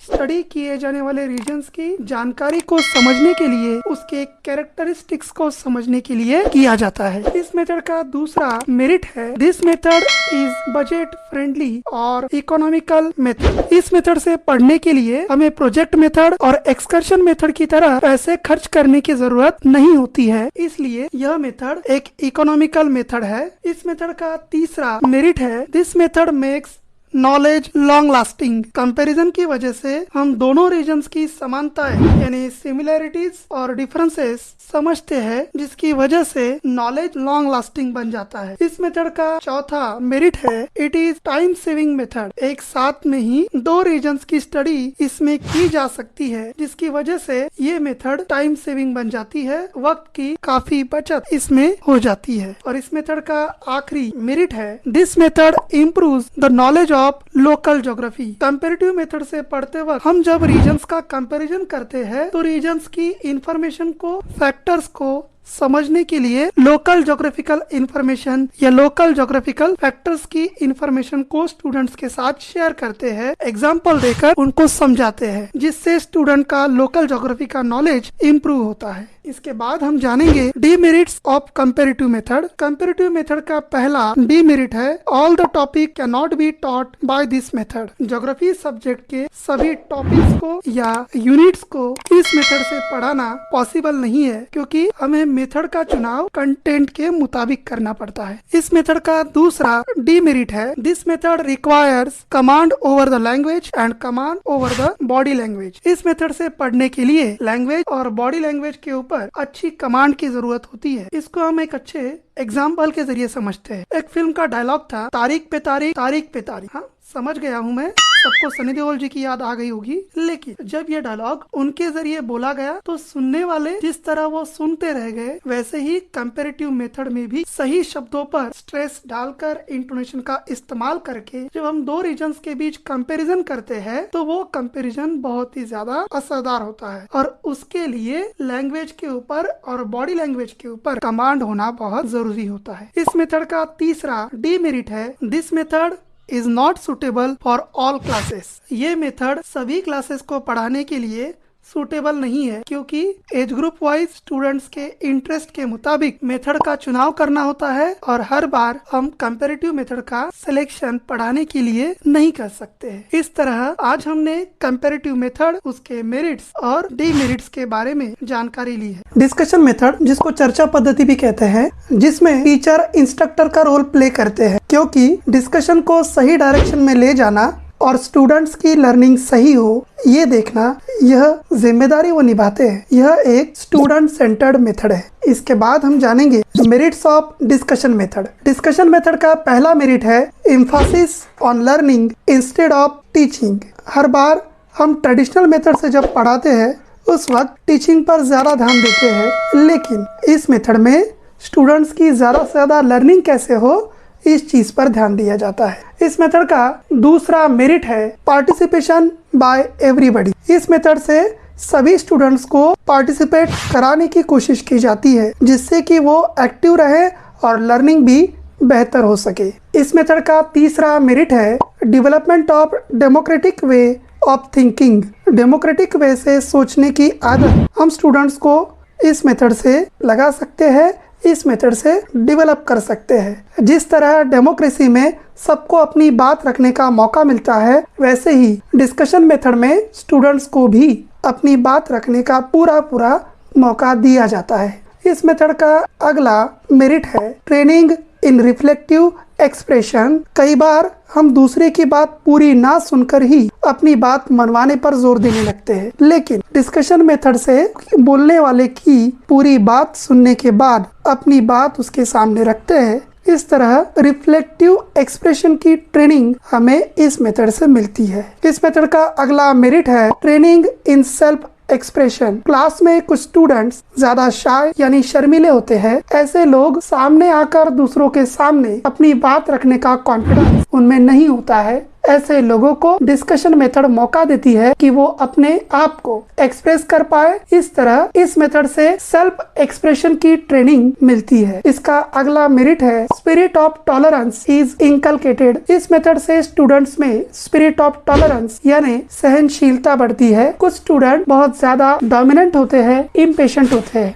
स्टडी किए जाने वाले रीजन्स की जानकारी को समझने के लिए, उसके कैरेक्टरिस्टिक्स को समझने के लिए किया जाता है। इस मेथड का दूसरा मेरिट है this method is budget friendly और इकोनॉमिकल मेथड। इस मेथड से पढ़ने के लिए हमें प्रोजेक्ट मेथड और एक्सकर्शन मेथड की तरह पैसे खर्च करने की जरूरत नहीं होती है, इसलिए यह मेथड एक इकोनॉमिकल मेथड है। इस मेथड का तीसरा मेरिट है this method makes knowledge long lasting. Comparison की वजह से हम दोनों रीजन्स की समानताएं यानी सिमिलरिटीज और डिफरेंसेस समझते हैं, जिसकी वजह से नॉलेज लॉन्ग लास्टिंग बन जाता है। इस मेथड का चौथा मेरिट है it is time saving method. एक साथ में ही दो रीजन्स की स्टडी इसमें की जा सकती है, जिसकी वजह से ये मेथड टाइम सेविंग बन जाती है, वक्त की काफी बचत इसमें हो जाती है। और इस मेथड का आखिरी मेरिट है this method improves the knowledge of local geography. Comparative method से पढ़ते वक्त हम जब रीजन्स का कंपैरिजन करते हैं तो रीजन्स की इंफॉर्मेशन को, फैक्टर्स को समझने के लिए लोकल ज्योग्राफिकल इंफॉर्मेशन या लोकल ज्योग्राफिकल फैक्टर्स की इंफॉर्मेशन को स्टूडेंट्स के साथ शेयर करते हैं, एग्जाम्पल देकर उनको समझाते हैं, जिससे स्टूडेंट का लोकल ज्योग्राफी का नॉलेज इंप्रूव होता है। इसके बाद हम जानेंगे demerits of comparative method. Comparative method का पहला डीमेरिट है all the topic can not be taught by this method. Geography subject के सभी टॉपिक्स को या यूनिट्स को इस मेथड से पढ़ाना पॉसिबल नहीं है, क्योंकि हमें मेथड का चुनाव कंटेंट के मुताबिक करना पड़ता है। इस मेथड का दूसरा डीमेरिट है this method requires command over the language and command over the body language. इस मेथड से पढ़ने के लिए लैंग्वेज और बॉडी लैंग्वेज के ऊपर अच्छी कमांड की जरूरत होती है। इसको हम एक अच्छे एग्जाम्पल के जरिए समझते हैं। एक फिल्म का डायलॉग था, तारीख पे तारीख, तारीख पे तारीख। हाँ, समझ गया हूँ मैं, सबको सनी देओल जी की याद आ गई होगी। लेकिन जब ये डायलॉग उनके जरिए बोला गया तो सुनने वाले जिस तरह वो सुनते रह गए, वैसे ही कंपैरेटिव मेथड में भी सही शब्दों पर स्ट्रेस डालकर इंटोनेशन का इस्तेमाल करके जब हम दो रीजन्स के बीच कंपैरिजन करते हैं तो वो कंपैरिजन बहुत ही ज्यादा असरदार होता है, और उसके लिए लैंग्वेज के ऊपर और बॉडी लैंग्वेज के ऊपर कमांड होना बहुत जरूरी होता है। इस मेथड का तीसरा डीमेरिट है this method is not suitable for all classes. ये मेथड सभी क्लासेस को पढ़ाने के लिए सूटेबल नहीं है, क्योंकि एज ग्रुप वाइज स्टूडेंट्स के इंटरेस्ट के मुताबिक मेथड का चुनाव करना होता है, और हर बार हम कंपैरेटिव मेथड का सिलेक्शन पढ़ाने के लिए नहीं कर सकते हैं। इस तरह आज हमने कंपैरेटिव मेथड, उसके मेरिट्स और डीमेरिट्स के बारे में जानकारी ली है। डिस्कशन मेथड, जिसको चर्चा पद्धति भी कहते हैं, जिसमें टीचर इंस्ट्रक्टर का रोल प्ले करते हैं, क्योंकि डिस्कशन को सही डायरेक्शन में ले जाना और स्टूडेंट्स की लर्निंग सही हो, ये देखना, यह जिम्मेदारी वो निभाते हैं। यह एक स्टूडेंट सेंटर्ड मेथड है। इसके बाद हम जानेंगे merits of discussion method. Discussion method का पहला मेरिट है emphasis on learning instead of teaching. हर बार हम ट्रेडिशनल मेथड से जब पढ़ाते हैं उस वक्त टीचिंग पर ज्यादा ध्यान देते हैं, लेकिन इस मेथड में स्टूडेंट्स की ज्यादा से ज्यादा लर्निंग कैसे हो, इस चीज पर ध्यान दिया जाता है। इस मेथड का दूसरा मेरिट है पार्टिसिपेशन बाय एवरीबॉडी। इस मेथड से सभी स्टूडेंट्स को पार्टिसिपेट कराने की कोशिश की जाती है, जिससे कि वो एक्टिव रहे और लर्निंग भी बेहतर हो सके। इस मेथड का तीसरा मेरिट है development of democratic way of thinking. Democratic वे से सोचने की आदत हम स्टूडेंट्स को इस मेथड से लगा सकते हैं, इस मेथड से डेवलप कर सकते हैं। जिस तरह डेमोक्रेसी में सबको अपनी बात रखने का मौका मिलता है, वैसे ही डिस्कशन मेथड में स्टूडेंट्स को भी अपनी बात रखने का पूरा मौका दिया जाता है। इस मेथड का अगला मेरिट है ट्रेनिंग इन रिफ्लेक्टिव एक्सप्रेशन। कई बार हम दूसरे की बात पूरी ना सुनकर ही अपनी बात मनवाने पर जोर देने लगते हैं, लेकिन डिस्कशन मेथड से बोलने वाले की पूरी बात सुनने के बाद अपनी बात उसके सामने रखते हैं। इस तरह रिफ्लेक्टिव एक्सप्रेशन की ट्रेनिंग हमें इस मेथड से मिलती है। इस मेथड का अगला मेरिट है training in self expression. Class में कुछ स्टूडेंट्स ज्यादा शाय यानी शर्मीले होते हैं। ऐसे लोग सामने आकर दूसरों के सामने अपनी बात रखने का कॉन्फिडेंस उनमें नहीं होता है। ऐसे लोगों को डिस्कशन मेथड मौका देती है कि वो अपने आप को एक्सप्रेस कर पाए। इस तरह इस मेथड से सेल्फ एक्सप्रेशन की ट्रेनिंग मिलती है। इसका अगला मेरिट है स्पिरिट ऑफ टॉलरेंस इज इंकलकेटेड। इस मेथड से स्टूडेंट्स में स्पिरिट ऑफ टॉलरेंस यानी सहनशीलता बढ़ती है। कुछ स्टूडेंट बहुत ज्यादा डोमिनेंट होते हैं, इम्पेशेंट होते हैं,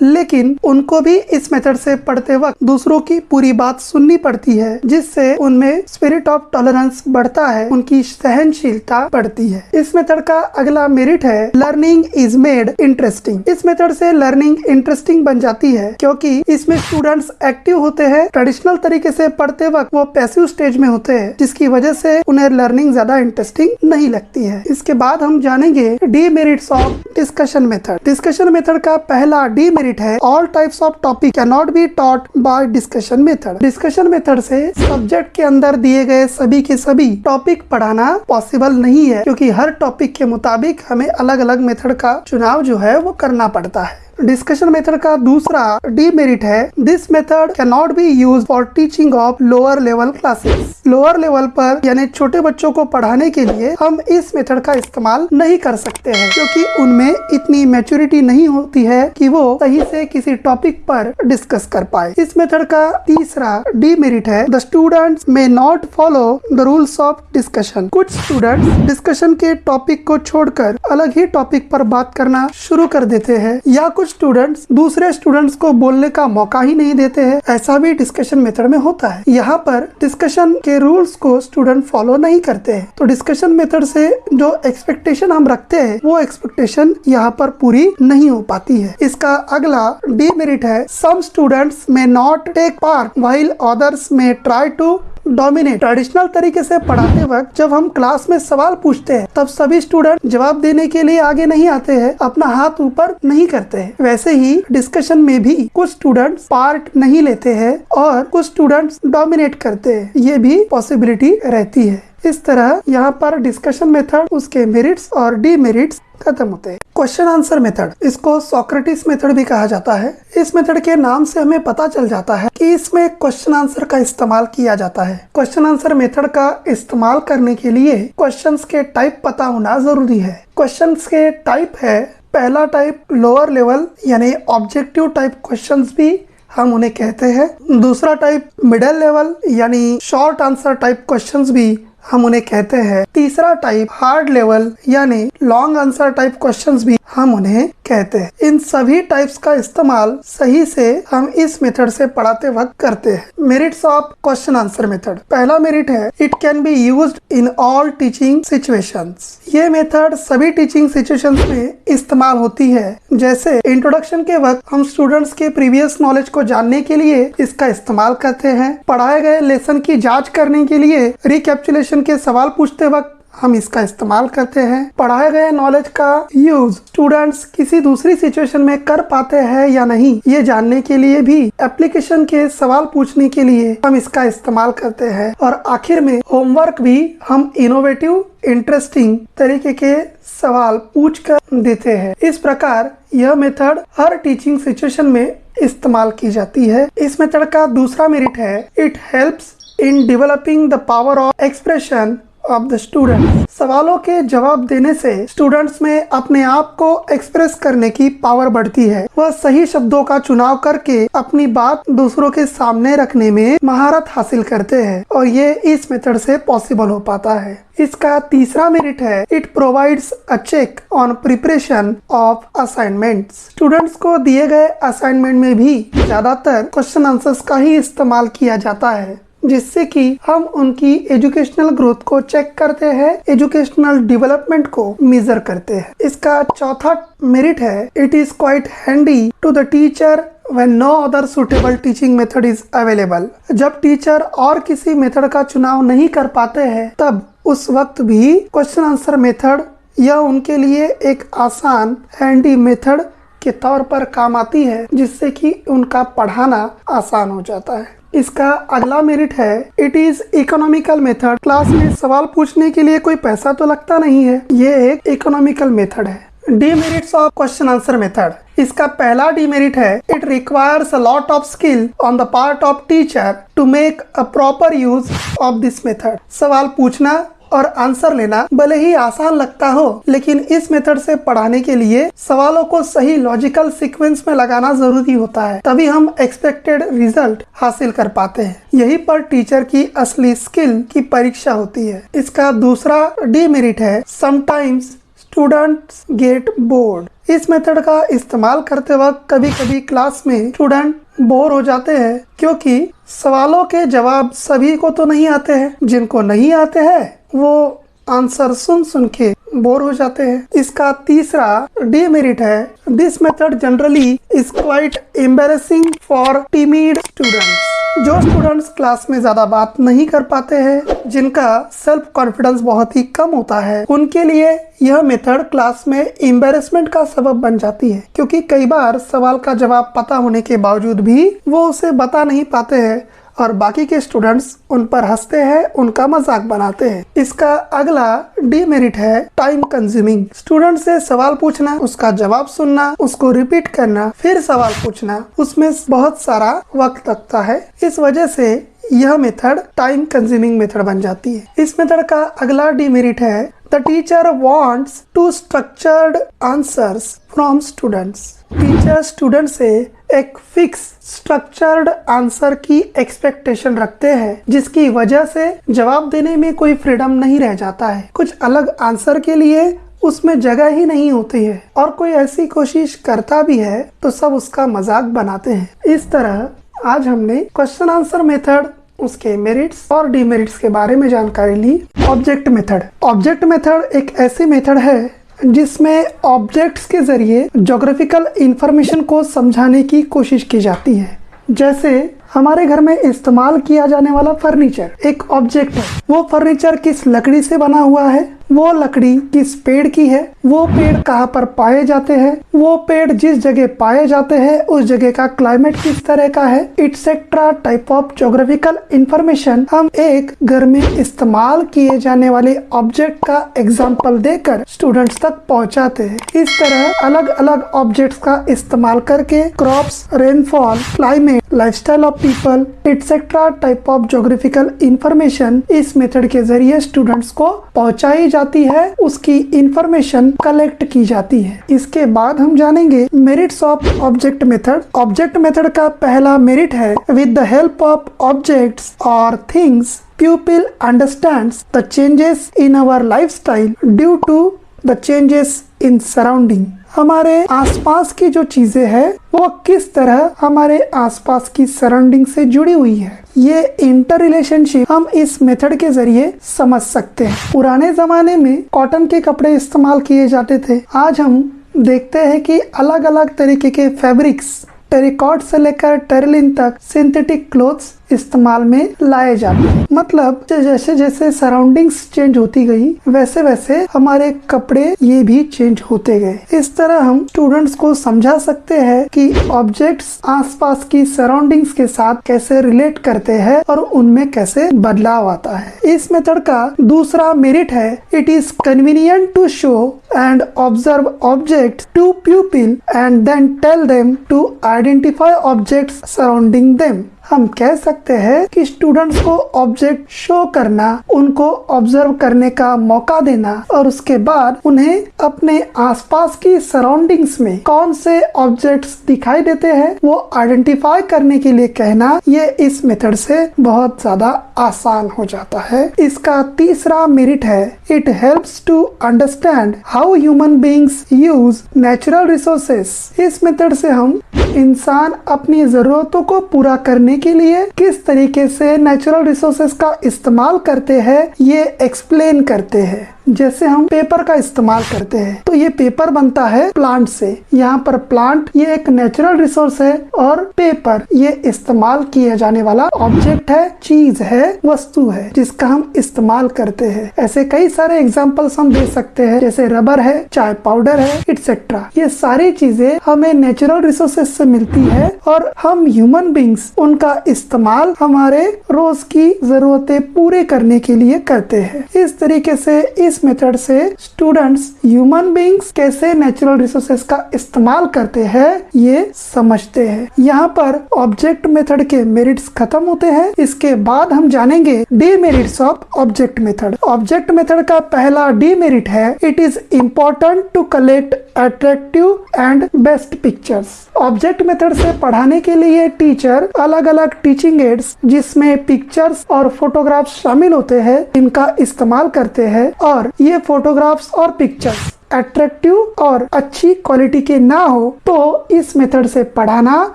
लेकिन उनको भी इस मेथड से पढ़ते वक्त दूसरों की पूरी बात सुननी पड़ती है, जिससे उनमें स्पिरिट ऑफ टॉलरेंस बढ़ता है, उनकी सहनशीलता बढ़ती है। इस मेथड का अगला मेरिट है लर्निंग इज मेड इंटरेस्टिंग। इस मेथड से लर्निंग इंटरेस्टिंग बन जाती है, क्योंकि इसमें स्टूडेंट्स एक्टिव होते हैं। ट्रेडिशनल तरीके से पढ़ते वक्त वो पैसिव स्टेज में होते हैं, जिसकी वजह से उन्हें लर्निंग ज्यादा इंटरेस्टिंग नहीं लगती है। इसके बाद हम जानेंगे demerits of discussion method. Discussion method का पहला डीमेरिट है all types of topic can not be taught by discussion method. Discussion method से सब्जेक्ट के अंदर दिए गए सभी के सभी टॉपिक पढ़ाना पॉसिबल नहीं है, क्योंकि हर टॉपिक के मुताबिक हमें अलग अलग मेथड का चुनाव जो है वो करना पड़ता है। डिस्कशन मेथड का दूसरा डीमेरिट है, this method can not be use for teaching of lower level classes. Lower level पर यानी छोटे बच्चों को पढ़ाने के लिए हम इस मेथड का इस्तेमाल नहीं कर सकते हैं, क्योंकि उनमें इतनी मैच्योरिटी नहीं होती है कि वो सही से किसी टॉपिक पर डिस्कस कर पाए। इस मेथड का तीसरा डीमेरिट है, the students may not follow the rules of discussion. कुछ स्टूडेंट्स डिस्कशन के टॉपिक को छोड़कर अलग ही टॉपिक पर बात करना शुरू कर देते हैं, या कुछ स्टूडेंट्स दूसरे स्टूडेंट्स को बोलने का मौका ही नहीं देते हैं। ऐसा भी डिस्कशन मेथड में होता है। यहाँ पर डिस्कशन के रूल्स को स्टूडेंट फॉलो नहीं करते हैं, तो डिस्कशन मेथड से जो एक्सपेक्टेशन हम रखते हैं वो एक्सपेक्टेशन यहाँ पर पूरी नहीं हो पाती है। इसका अगला डीमेरिट है, some students may not take part while others may try to dominate. Traditional तरीके से पढ़ाते वक्त जब हम क्लास में सवाल पूछते हैं तब सभी स्टूडेंट जवाब देने के लिए आगे नहीं आते हैं, अपना हाथ ऊपर नहीं करते हैं। वैसे ही डिस्कशन में भी कुछ स्टूडेंट्स पार्ट नहीं लेते हैं और कुछ स्टूडेंट्स डोमिनेट करते हैं, ये भी पॉसिबिलिटी रहती है। इस तरह यहाँ पर डिस्कशन मेथड, उसके मेरिट्स और डीमेरिट्स खत्म होते हैं। क्वेश्चन आंसर मेथड, इसको सोक्रेटिस मेथड भी कहा जाता है। इस मेथड के नाम से हमें पता चल जाता है कि इसमें क्वेश्चन आंसर का इस्तेमाल किया जाता है। क्वेश्चन आंसर मेथड का इस्तेमाल करने के लिए क्वेश्चंस के टाइप पता होना जरूरी है। क्वेश्चंस के टाइप है, पहला टाइप लोअर लेवल यानी ऑब्जेक्टिव टाइप क्वेश्चंस भी हम उन्हें कहते हैं। दूसरा टाइप मिडिल लेवल यानी शॉर्ट आंसर टाइप क्वेश्चंस भी हम उन्हें कहते हैं। तीसरा टाइप हार्ड लेवल यानी लॉन्ग आंसर टाइप क्वेश्चंस भी हम उन्हें कहते हैं। इन सभी टाइप्स का इस्तेमाल सही से हम इस मेथड से पढ़ाते वक्त करते हैं। Merits of question answer method, पहला मेरिट है, it can be used in all teaching situations. ये मेथड सभी टीचिंग सिचुएशंस में इस्तेमाल होती है। जैसे इंट्रोडक्शन के वक्त हम स्टूडेंट्स के प्रीवियस नॉलेज को जानने के लिए इसका इस्तेमाल करते हैं। पढ़ाए गए लेसन की जांच करने के लिए रिकैप्चुलेशन के सवाल पूछते वक्त हम इसका इस्तेमाल करते हैं। पढ़ाए गए नॉलेज का यूज स्टूडेंट्स किसी दूसरी सिचुएशन में कर पाते हैं या नहीं, ये जानने के लिए भी एप्लीकेशन के सवाल पूछने के लिए हम इसका इस्तेमाल करते हैं। और आखिर में होमवर्क भी हम इनोवेटिव इंटरेस्टिंग तरीके के सवाल पूछकर देते हैं। इस प्रकार यह मेथड हर टीचिंग सिचुएशन में इस्तेमाल की जाती है। इस मेथड का दूसरा मेरिट है, it helps in developing the power of expression of the student. सवालों के जवाब देने से स्टूडेंट्स में अपने आप को एक्सप्रेस करने की पावर बढ़ती है। वह सही शब्दों का चुनाव करके अपनी बात दूसरों के सामने रखने में महारत हासिल करते हैं, और ये इस मेथड से पॉसिबल हो पाता है। इसका तीसरा मेरिट है, it provides a check on preparation of assignments. Students को दिए गए असाइनमेंट में भी ज्यादातर क्वेश्चन आंसर्स का ही इस्तेमाल किया जाता है, जिससे कि हम उनकी एजुकेशनल ग्रोथ को चेक करते हैं, एजुकेशनल डेवलपमेंट को मेजर करते हैं। इसका चौथा मेरिट है, it is quite handy to the teacher when no other suitable teaching method is available। जब टीचर और किसी मेथड का चुनाव नहीं कर पाते हैं तब उस वक्त भी क्वेश्चन आंसर मेथड यह उनके लिए एक आसान हैंडी मेथड के तौर पर काम आती है, जिससे कि उनका पढ़ाना आसान हो जाता है। इसका अगला मेरिट है, it is economical method. Class में सवाल पूछने के लिए कोई पैसा तो लगता नहीं है, ये एक इकोनॉमिकल मेथड है। Demerits of question answer method, इसका पहला डीमेरिट है, it requires a lot of skill on the part of teacher to make a proper use of this method. सवाल पूछना और आंसर लेना भले ही आसान लगता हो, लेकिन इस मेथड से पढ़ाने के लिए सवालों को सही लॉजिकल सीक्वेंस में लगाना जरूरी होता है, तभी हम एक्सपेक्टेड रिजल्ट हासिल कर पाते हैं। यही पर टीचर की असली स्किल की परीक्षा होती है। इसका दूसरा डीमेरिट है, समटाइम्स स्टूडेंट्स गेट बोर्ड। इस मेथड का इस्तेमाल करते वक्त कभी कभी क्लास में स्टूडेंट बोर हो जाते हैं, क्योंकि सवालों के जवाब सभी को तो नहीं आते हैं। जिनको नहीं आते हैं वो आंसर सुन सुन के बोर हो जाते हैं। इसका तीसरा डीमेरिट है, this method generally is quite embarrassing for timid students. जो स्टूडेंट्स क्लास में ज्यादा बात नहीं कर पाते हैं, जिनका सेल्फ कॉन्फिडेंस बहुत ही कम होता है, उनके लिए यह मेथड क्लास में एम्बैरेसमेंट का सबब बन जाती है, क्योंकि कई बार सवाल का जवाब पता होने के बावजूद भी वो उसे बता नहीं पाते हैं और बाकी के स्टूडेंट्स उन पर हंसते हैं, उनका मजाक बनाते हैं। इसका अगला डीमेरिट है टाइम कंज्यूमिंग। स्टूडेंट से सवाल पूछना, उसका जवाब सुनना, उसको रिपीट करना, फिर सवाल पूछना, उसमें बहुत सारा वक्त लगता है। इस वजह से यह मेथड टाइम कंज्यूमिंग मेथड बन जाती है। इस मेथड का अगला डीमेरिट है the teacher wants to structured answers from students. Teacher student से एक फिक्स स्ट्रक्चर्ड आंसर की एक्सपेक्टेशन रखते हैं, जिसकी वजह से जवाब देने में कोई फ्रीडम नहीं रह जाता है। कुछ अलग आंसर के लिए उसमें जगह ही नहीं होती है, और कोई ऐसी कोशिश करता भी है तो सब उसका मजाक बनाते हैं। इस तरह आज हमने क्वेश्चन आंसर मेथड, उसके मेरिट्स और डीमेरिट्स के बारे में जानकारी ली। Object method. ऑब्जेक्ट मेथड एक ऐसी मेथड है जिसमें ऑब्जेक्ट्स के जरिए ज्योग्राफिकल इंफॉर्मेशन को समझाने की कोशिश की जाती है। जैसे हमारे घर में इस्तेमाल किया जाने वाला फर्नीचर एक ऑब्जेक्ट है। वो फर्नीचर किस लकड़ी से बना हुआ है, वो लकड़ी किस पेड़ की है, वो पेड़ कहाँ पर पाए जाते हैं, वो पेड़ जिस जगह पाए जाते हैं उस जगह का क्लाइमेट किस तरह का है, et cetera type of geographical information हम एक घर में इस्तेमाल किए जाने वाले ऑब्जेक्ट का एग्जाम्पल देकर स्टूडेंट्स तक पहुँचाते हैं। इस तरह अलग अलग ऑब्जेक्ट्स का इस्तेमाल करके crops, rainfall, climate, lifestyle of people, et cetera type of geographical information इस मेथड के जरिए स्टूडेंट्स को पहुंचाई जाती है, उसकी इंफॉर्मेशन कलेक्ट की जाती है। इसके बाद हम जानेंगे merits of object method. Object method का पहला मेरिट है with the help of objects और things pupil understands the changes in our lifestyle due to the changes in surrounding। हमारे आसपास की जो चीजें हैं वो किस तरह हमारे आसपास की सराउंडिंग से जुड़ी हुई है, ये इंटर रिलेशनशिप हम इस मेथड के जरिए समझ सकते हैं। पुराने जमाने में कॉटन के कपड़े इस्तेमाल किए जाते थे। आज हम देखते हैं कि अलग अलग तरीके के फैब्रिक्स, टेरिकॉट से लेकर टेरिलिन तक सिंथेटिक क्लोथ्स इस्तेमाल में लाए जाते हैं। मतलब जैसे जैसे सराउंडिंग्स चेंज होती गई वैसे वैसे हमारे कपड़े ये भी चेंज होते गए। इस तरह हम स्टूडेंट्स को समझा सकते हैं कि ऑब्जेक्ट्स आसपास की सराउंडिंग्स के साथ कैसे रिलेट करते हैं और उनमें कैसे बदलाव आता है। इस मेथड का दूसरा मेरिट है it is convenient to show and observe objects to people and then tell them to identify objects surrounding them. हम कह सकते हैं कि स्टूडेंट्स को ऑब्जेक्ट शो करना, उनको ऑब्जर्व करने का मौका देना और उसके बाद उन्हें अपने आसपास की सराउंडिंग्स में कौन से ऑब्जेक्ट्स दिखाई देते हैं वो आइडेंटिफाई करने के लिए कहना, ये इस मेथड से बहुत ज्यादा आसान हो जाता है। इसका तीसरा मेरिट है it helps to understand how human beings use natural resources. इस मेथड से हम इंसान अपनी जरूरतों को पूरा करने के लिए किस तरीके से नेचुरल रिसोर्सेस का इस्तेमाल करते हैं ये एक्सप्लेन करते हैं। जैसे हम पेपर का इस्तेमाल करते हैं तो ये पेपर बनता है प्लांट से। यहाँ पर प्लांट ये एक नेचुरल रिसोर्स है और पेपर ये इस्तेमाल किया जाने वाला ऑब्जेक्ट है, चीज है, वस्तु है जिसका हम इस्तेमाल करते हैं। ऐसे कई सारे एग्जांपल्स हम दे सकते हैं, जैसे रबर है, चाय पाउडर है, इट्सेट्रा। ये सारी चीजें हमें नेचुरल रिसोर्सेस से मिलती है और हम ह्यूमन बींग्स उनका इस्तेमाल हमारे रोज की जरूरतें पूरे करने के लिए करते हैं। इस तरीके से इस मेथड से स्टूडेंट्स ह्यूमन बीइंग्स कैसे नेचुरल रिसोर्सेस का इस्तेमाल करते हैं ये समझते हैं। यहाँ पर ऑब्जेक्ट मेथड के मेरिट्स खत्म होते हैं। इसके बाद हम जानेंगे demerits of object method. Object method का पहला डीमेरिट है it is important to collect attractive and best pictures. Object method से पढ़ाने के लिए टीचर अलग अलग टीचिंग एड्स जिसमें पिक्चर्स और फोटोग्राफ्स शामिल होते हैं इनका इस्तेमाल करते हैं और ये फोटोग्राफ्स और पिक्चर्स अट्रैक्टिव और अच्छी क्वालिटी के ना हो तो इस मेथड से पढ़ाना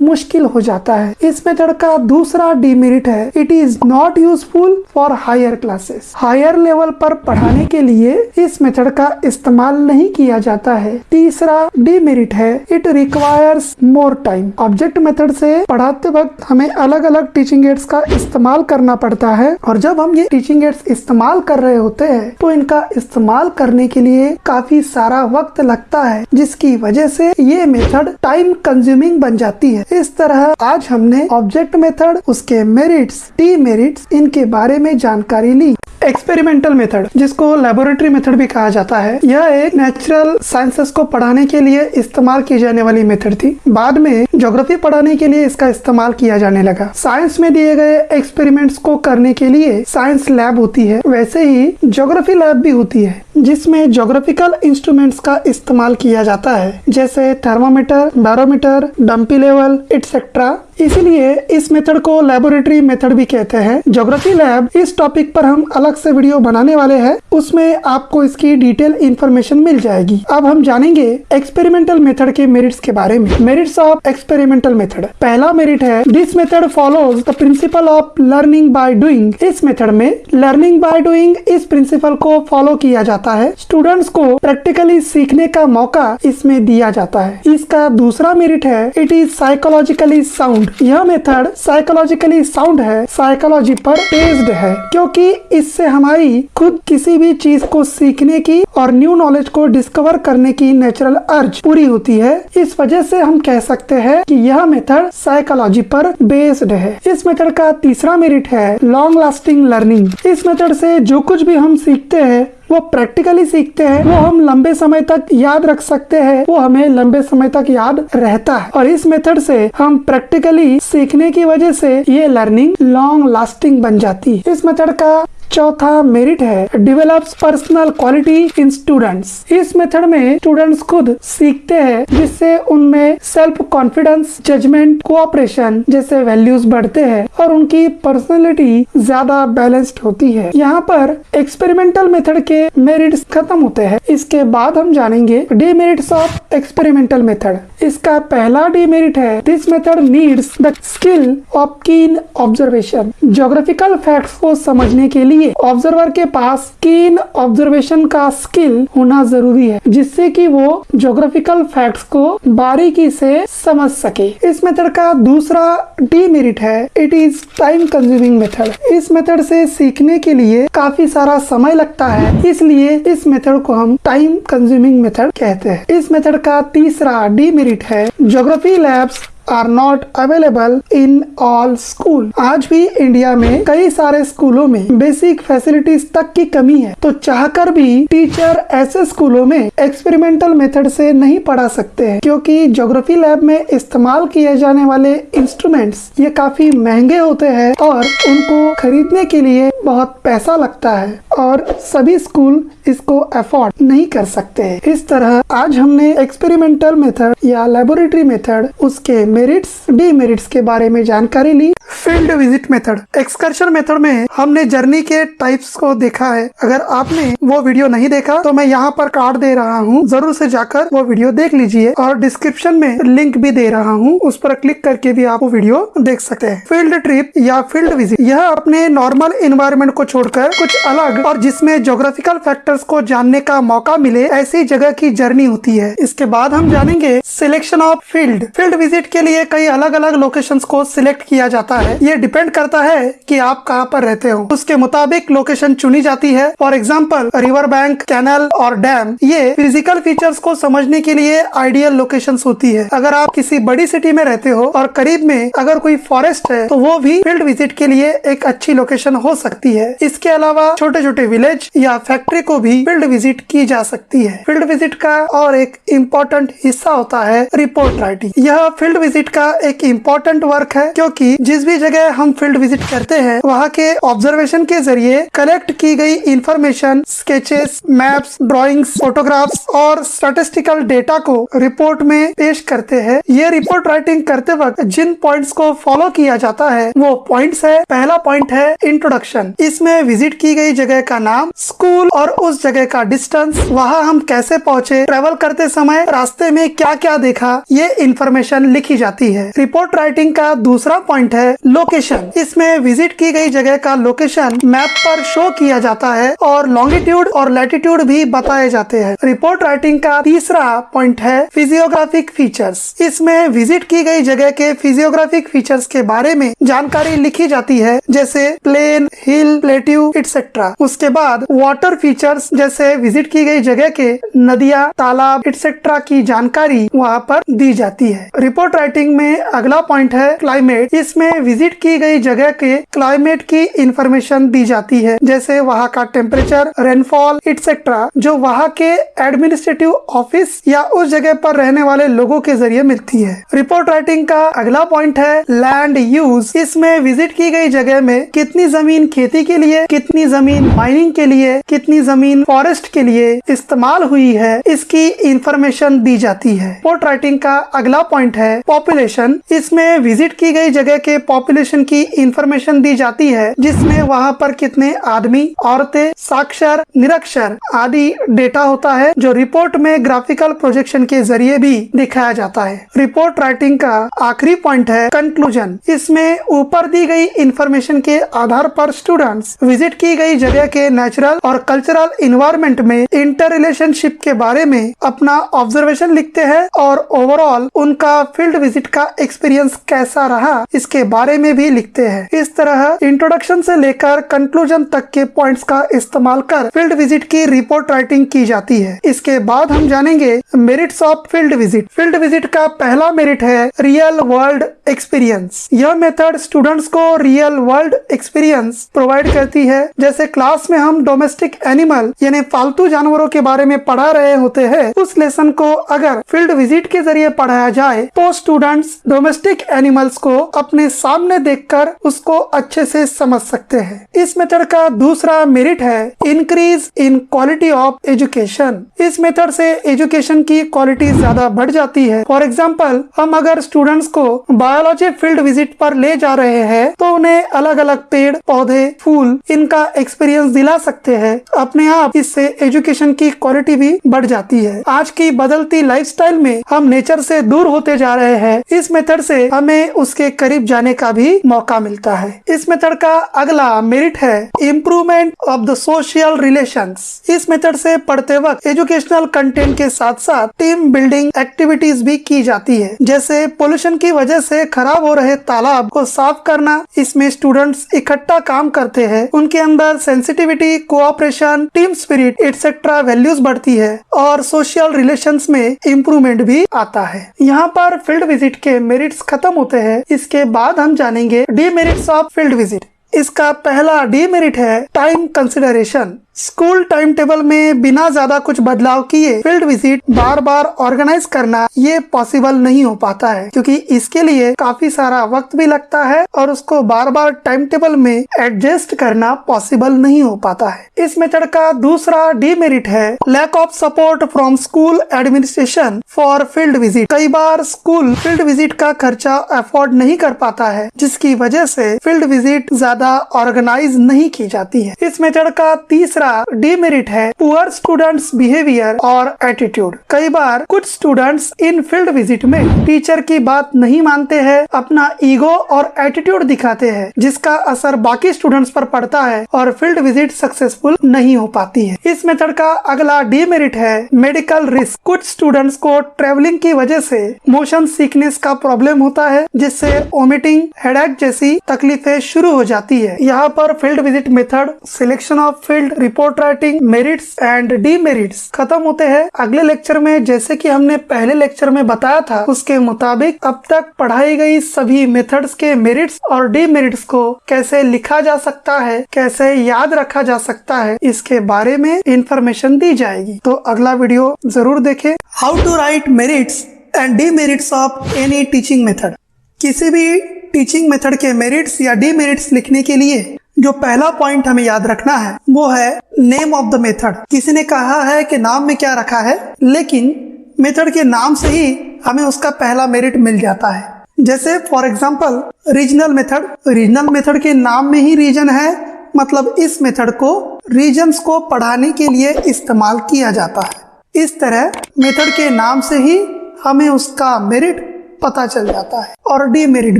मुश्किल हो जाता है। इस मेथड का दूसरा डीमेरिट है it is not useful for higher classes. Higher level पर पढ़ाने के लिए इस मेथड का इस्तेमाल नहीं किया जाता है। तीसरा डीमेरिट है it requires more time. Object method से पढ़ाते वक्त हमें अलग अलग टीचिंग एड्स का इस्तेमाल करना पड़ता है और जब हम ये टीचिंग एड्स इस्तेमाल कर रहे होते हैं तो इनका इस्तेमाल करने के लिए काफी सारा वक्त लगता है, जिसकी वजह से ये मेथड टाइम कंज्यूमिंग बन जाती है। इस तरह आज हमने ऑब्जेक्ट मेथड, उसके मेरिट्स, डीमेरिट्स, इनके बारे में जानकारी ली। एक्सपेरिमेंटल मेथड, जिसको लेबोरेटरी मेथड भी कहा जाता है, यह एक नेचुरल साइंसेस को पढ़ाने के लिए इस्तेमाल की जाने वाली मेथड थी। बाद में ज्योग्राफी पढ़ाने के लिए इसका इस्तेमाल किया जाने लगा। साइंस में दिए गए एक्सपेरिमेंट्स को करने के लिए साइंस लैब होती है, वैसे ही ज्योग्राफी लैब भी होती है, जिसमें ज्योग्राफिकल इंस्ट्रूमेंट्स का इस्तेमाल किया जाता है, जैसे thermometer, barometer, dumpy level etcetera. इसीलिए इस मेथड को लेबोरेटरी मेथड भी कहते हैं। ज्योग्राफी लैब, इस टॉपिक पर हम अलग से वीडियो बनाने वाले हैं, उसमें आपको इसकी डिटेल इंफॉर्मेशन मिल जाएगी। अब हम जानेंगे एक्सपेरिमेंटल मेथड के मेरिट्स के बारे में। Merits of experimental method. पहला मेरिट है, this method follows the principle of learning by doing. इस मेथड में लर्निंग बाय डूइंग इस प्रिंसिपल को फॉलो किया जाता है। स्टूडेंट्स को प्रैक्टिकली सीखने का मौका इसमें दिया जाता है। इसका दूसरा मेरिट है, इट इज साइकोलॉजिकली साउंड। यह मेथड साइकोलॉजिकली साउंड है, साइकोलॉजी पर बेस्ड है, क्योंकि इससे हमारी खुद किसी भी चीज को सीखने की और न्यू नॉलेज को डिस्कवर करने की नेचुरल अर्ज पूरी होती है। इस वजह से हम कह सकते हैं कि यह मेथड साइकोलॉजी पर बेस्ड है। इस मेथड का तीसरा मेरिट है, लॉन्ग लास्टिंग लर्निंग। इस मेथड से जो कुछ भी हम सीखते हैं वो प्रैक्टिकली सीखते हैं, वो हम लंबे समय तक याद रख सकते हैं, वो हमें लंबे समय तक याद रहता है। और इस मेथड से हम प्रैक्टिकली सीखने की वजह से ये लर्निंग लॉन्ग लास्टिंग बन जाती है। इस मेथड का चौथा मेरिट है, develops personal quality in students. इस मेथड में स्टूडेंट्स खुद सीखते हैं, जिससे उनमें सेल्फ कॉन्फिडेंस, जजमेंट, कोऑपरेशन जैसे वैल्यूज बढ़ते हैं और उनकी पर्सनैलिटी ज्यादा बैलेंस्ड होती है। यहाँ पर एक्सपेरिमेंटल मेथड के मेरिट्स खत्म होते हैं। इसके बाद हम जानेंगे डीमेरिट्स ऑफ एक्सपेरिमेंटल मेथड। इसका पहला डीमेरिट है, this method needs the skill of कीन ऑब्जर्वेशन। ज्योग्राफिकल फैक्ट्स को समझने के लिए ऑब्जर्वर के पास कीन ऑब्जर्वेशन का स्किल होना जरूरी है, जिससे कि वो ज्योग्राफिकल फैक्ट्स को बारीकी से समझ सके। इस मेथड का दूसरा डीमेरिट है, it is time consuming method. इस मेथड से सीखने के लिए काफी सारा समय लगता है, इसलिए इस मेथड को हम टाइम कंज्यूमिंग मेथड कहते हैं। इस मेथड का तीसरा डीमेरिट है, geography labs are not available in all school. आज भी इंडिया में कई सारे स्कूलों में बेसिक फैसिलिटीज तक की कमी है, तो चाहकर भी टीचर ऐसे स्कूलों में एक्सपेरिमेंटल मेथड से नहीं पढ़ा सकते हैं, क्योंकि ज्योग्राफी लैब में इस्तेमाल किए जाने वाले इंस्ट्रूमेंट्स ये काफी महंगे होते हैं और उनको खरीदने के लिए बहुत पैसा लगता है और सभी स्कूल इसको अफोर्ड नहीं कर सकते। इस तरह आज हमने एक्सपेरिमेंटल मेथड या लेबोरेटरी मेथड, उसके मेरिट्स, डीमेरिट्स के बारे में जानकारी ली। Field visit method. Excursion method में हमने जर्नी के टाइप्स को देखा है। अगर आपने वो वीडियो नहीं देखा तो मैं यहाँ पर कार्ड दे रहा हूँ, जरूर से जाकर वो वीडियो देख लीजिए और डिस्क्रिप्शन में लिंक भी दे रहा हूँ, उस पर क्लिक करके भी आप वो वीडियो देख सकते हैं। फील्ड ट्रिप या फील्ड विजिट, यह अपने नॉर्मल एनवायरनमेंट को छोड़कर कुछ अलग और जिसमें ज्योग्राफिकल फैक्टर्स को जानने का मौका मिले, ऐसी जगह की जर्नी होती है। इसके बाद हम जानेंगे selection of field. Field visit के लिए कई अलग अलग लोकेशंस को सिलेक्ट किया जाता है। ये डिपेंड करता है कि आप कहाँ पर रहते हो, उसके मुताबिक लोकेशन चुनी जाती है। For example river bank, canal और डैम, ये फिजिकल फीचर्स को समझने के लिए आइडियल लोकेशंस होती है। अगर आप किसी बड़ी सिटी में रहते हो और करीब में अगर कोई फॉरेस्ट है तो वो भी फील्ड विजिट के लिए एक अच्छी लोकेशन हो सकती है। इसके अलावा छोटे छोटे विलेज या फैक्ट्री को भी फील्ड विजिट की जा सकती है। फील्ड विजिट का और एक इम्पोर्टेंट हिस्सा होता है रिपोर्ट राइटिंग। यह फील्ड विजिट का एक इम्पोर्टेंट वर्क है, क्योंकि जिस भी जगह हम फील्ड विजिट करते हैं वहाँ के ऑब्जर्वेशन के जरिए कलेक्ट की गई information, sketches, maps, drawings, photographs और स्टैटिस्टिकल डेटा को रिपोर्ट में पेश करते हैं। ये रिपोर्ट राइटिंग करते वक्त जिन पॉइंट्स को फॉलो किया जाता है वो पॉइंट्स है। पहला पॉइंट है इंट्रोडक्शन। इसमें विजिट की गई जगह का नाम, स्कूल और उस जगह का डिस्टेंस, वहाँ हम कैसे पहुँचे, ट्रेवल करते समय रास्ते में क्या क्या देखा, ये इंफॉर्मेशन लिखी जाती है। रिपोर्ट राइटिंग का दूसरा पॉइंट है लोकेशन। इसमें विजिट की गई जगह का लोकेशन मैप पर शो किया जाता है और लॉन्गिट्यूड और लैटिट्यूड भी बताए जाते हैं। रिपोर्ट राइटिंग का तीसरा पॉइंट है फिजियोग्राफिक फीचर्स। इसमें विजिट की गई जगह के फिजियोग्राफिक फीचर्स के बारे में जानकारी लिखी जाती है, जैसे प्लेन, हिल, प्लेट्यू एक्सेट्रा। उसके बाद वाटर फीचर्स, जैसे विजिट की गई जगह के नदियाँ, तालाब एक्सेट्रा की जानकारी वहाँ पर दी जाती है। रिपोर्ट राइटिंग में अगला पॉइंट है क्लाइमेट। इसमें विजिट की गई जगह के क्लाइमेट की इंफॉर्मेशन दी जाती है, जैसे वहाँ का टेम्परेचर, रेनफॉल एक्सेट्रा, जो वहाँ के एडमिनिस्ट्रेटिव ऑफिस या उस जगह पर रहने वाले लोगों के जरिए मिलती है। रिपोर्ट राइटिंग का अगला पॉइंट है लैंड यूज। इसमें विजिट की गई जगह में कितनी जमीन खेती के लिए, कितनी जमीन माइनिंग के लिए, कितनी जमीन फॉरेस्ट के लिए इस्तेमाल हुई है, इसकी इंफॉर्मेशन दी जाती है। रिपोर्ट राइटिंग का अगला पॉइंट है पॉपुलेशन। इसमें विजिट की गई जगह के पॉपुलेशन की इंफॉर्मेशन दी जाती है, जिसमें वहाँ पर कितने आदमी, औरतें, साक्षर, निरक्षर आदि डेटा होता है, जो रिपोर्ट में ग्राफिकल प्रोजेक्शन के जरिए भी दिखाया जाता है। रिपोर्ट राइटिंग का आखिरी पॉइंट है कंक्लूजन। इसमें ऊपर दी गई इंफॉर्मेशन के आधार पर स्टूडेंट्स विजिट की गई जगह के नेचुरल और कल्चरल इन्वायरमेंट में इंटर रिलेशनशिप के बारे में अपना ऑब्जर्वेशन लिखते हैं और ओवरऑल उनका फील्ड विजिट का एक्सपीरियंस कैसा रहा इसके बारे में भी लिखते हैं। इस तरह इंट्रोडक्शन से लेकर कंक्लूजन तक के पॉइंट्स का इस्तेमाल कर फील्ड विजिट की रिपोर्ट राइटिंग की जाती है। इसके बाद हम जानेंगे merits of field visit. Field visit का पहला मेरिट है रियल वर्ल्ड एक्सपीरियंस। यह मेथड स्टूडेंट्स को रियल वर्ल्ड एक्सपीरियंस प्रोवाइड करती है। जैसे क्लास में हम डोमेस्टिक एनिमल यानी पालतू जानवरों के बारे में पढ़ा रहे होते हैं, उस लेसन को अगर फील्ड विजिट के जरिए पढ़ाया जाए तो स्टूडेंट्स डोमेस्टिक एनिमल्स को अपने सामने देखकर उसको अच्छे से समझ सकते हैं। इस मेथड का दूसरा मेरिट है increase in quality of education. इस मेथड से एजुकेशन की क्वालिटी ज्यादा बढ़ जाती है। फॉर एग्जाम्पल, हम अगर स्टूडेंट्स को बायोलॉजी फील्ड विजिट पर ले जा रहे हैं तो उन्हें अलग अलग पेड़, पौधे, फूल इनका एक्सपीरियंस दिला सकते हैं। अपने आप इससे एजुकेशन की क्वालिटी भी बढ़ जाती है। आज की बदलती लाइफस्टाइल में हम नेचर से दूर होते जा रहे हैं। इस मेथड से हमें उसके करीब जाने का भी मौका मिलता है। इस मेथड का अगला मेरिट है improvement of the social relations. इस मेथड से पढ़ते वक्त एजुकेशनल कंटेंट के साथ साथ टीम बिल्डिंग एक्टिविटीज भी की जाती है, जैसे पोल्यूशन की वजह से खराब हो रहे तालाब को साफ करना। इसमें स्टूडेंट्स इकट्ठा काम करते हैं, उनके अंदर sensitivity, cooperation, team spirit etcetera values बढ़ती है और सोशल रिलेशंस में इम्प्रूवमेंट भी आता है। यहाँ पर फील्ड विजिट के मेरिट्स खत्म होते हैं। इसके बाद हम जानेंगे डीमेरिट्स ऑफ फील्ड विजिट। इसका पहला डीमेरिट है time consideration. School time table में बिना ज्यादा कुछ बदलाव किए फील्ड विजिट बार बार ऑर्गेनाइज करना ये पॉसिबल नहीं हो पाता है, क्योंकि इसके लिए काफी सारा वक्त भी लगता है और उसको बार बार टाइम टेबल में एडजस्ट करना पॉसिबल नहीं हो पाता है। इस मेथड का दूसरा डीमेरिट है lack of support from school administration for field visit. कई बार स्कूल फील्ड विजिट का खर्चा अफोर्ड नहीं कर पाता है, जिसकी वजह से फील्ड विजिट ज्यादा ऑर्गेनाइज नहीं की जाती है। इस मेथड का तीसरा डीमेरिट है पुअर स्टूडेंट्स बिहेवियर और एटीट्यूड। कई बार कुछ स्टूडेंट्स इन फील्ड विजिट में टीचर की बात नहीं मानते हैं, अपना ईगो और एटीट्यूड दिखाते हैं, जिसका असर बाकी स्टूडेंट्स पर पड़ता है और फील्ड विजिट सक्सेसफुल नहीं हो पाती है। इस मेथड का अगला डीमेरिट है मेडिकल रिस्क। कुछ स्टूडेंट्स को ट्रेवलिंग की वजह से मोशन सिकनेस का प्रॉब्लम होता है, जिससे वोमिटिंग, हेडेक जैसी तकलीफें शुरू हो जाती है। यहाँ पर field visit method, selection of field, report writing, merits and demerits खत्म होते हैं। अगले लेक्चर में जैसे कि हमने पहले लेक्चर में बताया था, उसके मुताबिक अब तक पढ़ाई गई सभी मेथड्स के मेरिट्स और डीमेरिट्स को कैसे लिखा जा सकता है, कैसे याद रखा जा सकता है, इसके बारे में इंफॉर्मेशन दी जाएगी। तो अगला वीडियो जरूर देखें। How to write merits and demerits of any teaching method. किसी भी टीचिंग मेथड के मेरिट्स या डीमेरिट्स लिखने के लिए जो पहला पॉइंट हमें याद रखना है वो है नेम ऑफ द मेथड। किसी ने कहा है कि नाम में क्या रखा है, लेकिन मेथड के नाम से ही हमें उसका पहला मेरिट मिल जाता है। जैसे for example regional method. Regional method के नाम में ही रीजन है, मतलब इस मेथड को रीजन्स को पढ़ाने के लिए इस्तेमाल किया जाता है। इस तरह मेथड के नाम से ही हमें उसका मेरिट पता चल जाता है, और डीमेरिट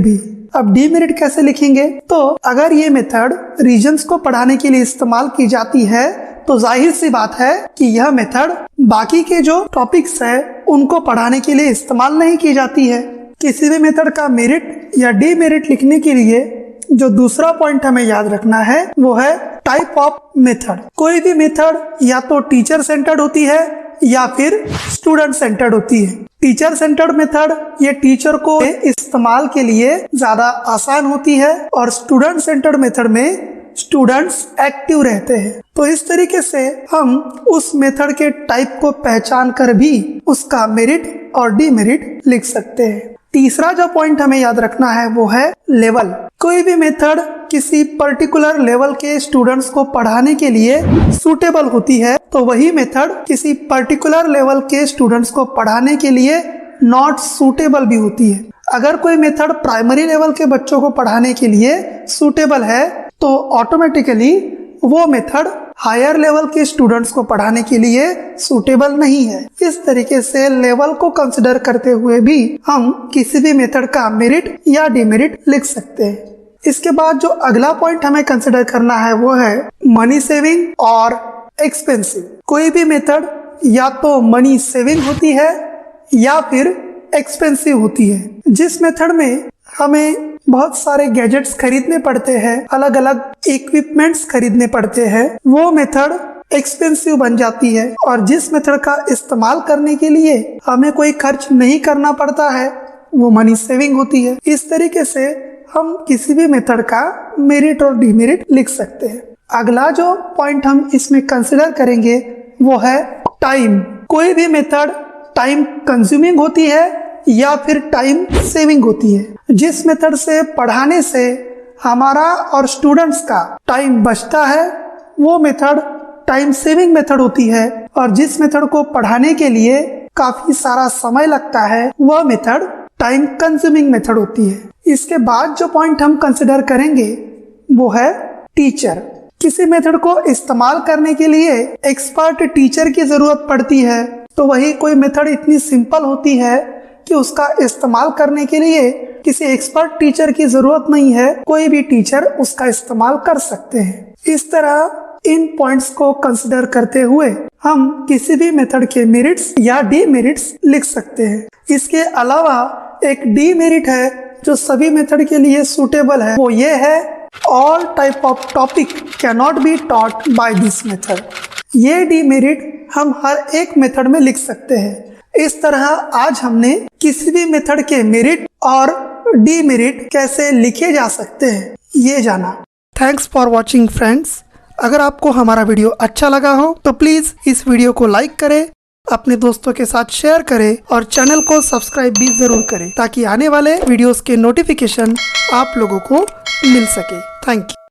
भी। अब डीमेरिट कैसे लिखेंगे? तो अगर ये मेथड रीजन्स को पढ़ाने के लिए इस्तेमाल की जाती है तो जाहिर सी बात है कि यह मेथड बाकी के जो टॉपिक्स है उनको पढ़ाने के लिए इस्तेमाल नहीं की जाती है। किसी भी मेथड का मेरिट या डीमेरिट लिखने के लिए जो दूसरा पॉइंट हमें याद रखना है वो है टाइप ऑफ मेथड। कोई भी मेथड या तो टीचर सेंटर्ड होती है या फिर स्टूडेंट सेंटर्ड होती है। टीचर सेंटर्ड मेथड ये टीचर को इस्तेमाल के लिए ज्यादा आसान होती है, और स्टूडेंट सेंटर्ड मेथड में स्टूडेंट्स एक्टिव रहते हैं। तो इस तरीके से हम उस मेथड के टाइप को पहचान कर भी उसका मेरिट और डीमेरिट लिख सकते हैं। तीसरा जो पॉइंट हमें याद रखना है वो है लेवल। कोई भी मेथड किसी पर्टिकुलर लेवल के स्टूडेंट्स को पढ़ाने के लिए सूटेबल होती है तो वही मेथड किसी पर्टिकुलर लेवल के स्टूडेंट्स को पढ़ाने के लिए नॉट सूटेबल भी होती है। अगर कोई मेथड प्राइमरी लेवल के बच्चों को पढ़ाने के लिए सूटेबल है तो ऑटोमेटिकली वो मेथड हायर लेवल के स्टूडेंट्स को पढ़ाने के लिए सूटेबल नहीं है। इस तरीके से लेवल को कंसिडर करते हुए भी हम किसी भी मेथड का मेरिट या डीमेरिट लिख सकते हैं। इसके बाद जो अगला पॉइंट हमें कंसिडर करना है वो है मनी सेविंग और एक्सपेंसिव। कोई भी मेथड या तो मनी सेविंग होती है या फिर एक्सपेंसिव होती है। जिस मेथड में हमें बहुत सारे गैजेट्स खरीदने पड़ते हैं, अलग अलग इक्विपमेंट्स खरीदने पड़ते हैं, वो मेथड एक्सपेंसिव बन जाती है। और जिस मेथड का इस्तेमाल करने के लिए हमें कोई खर्च नहीं करना पड़ता है वो मनी सेविंग होती है। इस तरीके से हम किसी भी मेथड का मेरिट और डीमेरिट लिख सकते हैं। अगला जो पॉइंट हम इसमें कंसिडर करेंगे वो है टाइम। कोई भी मेथड टाइम कंज्यूमिंग होती है या फिर टाइम सेविंग होती है। जिस मेथड से पढ़ाने से हमारा और स्टूडेंट्स का टाइम बचता है वो मेथड टाइम सेविंग मेथड होती है, और जिस मेथड को पढ़ाने के लिए काफी सारा समय लगता है वह मेथड टाइम कंज्यूमिंग मेथड होती है। इसके बाद जो पॉइंट हम कंसिडर करेंगे वो है टीचर। किसी मेथड को इस्तेमाल करने के लिए एक्सपर्ट टीचर की जरूरत पड़ती है, तो वही कोई मेथड इतनी सिंपल होती है कि उसका इस्तेमाल करने के लिए किसी एक्सपर्ट टीचर की जरूरत नहीं है, कोई भी टीचर उसका इस्तेमाल कर सकते हैं। इस तरह इन पॉइंट्स को कंसिडर करते हुए हम किसी भी मेथड के मेरिट्स या डीमेरिट्स लिख सकते हैं। इसके अलावा एक डीमेरिट है जो सभी मेथड के लिए सूटेबल है, वो ये है all type of topic can not be taught by this method. ये डीमेरिट हम हर एक मेथड में लिख सकते हैं। इस तरह आज हमने किसी भी मेथड के मेरिट और डीमेरिट कैसे लिखे जा सकते हैं ये जाना। Thanks for watching friends. अगर आपको हमारा वीडियो अच्छा लगा हो तो प्लीज इस वीडियो को लाइक करें, अपने दोस्तों के साथ शेयर करें और चैनल को सब्सक्राइब भी जरूर करें ताकि आने वाले वीडियोस के नोटिफिकेशन आप लोगों को मिल सके। Thank you.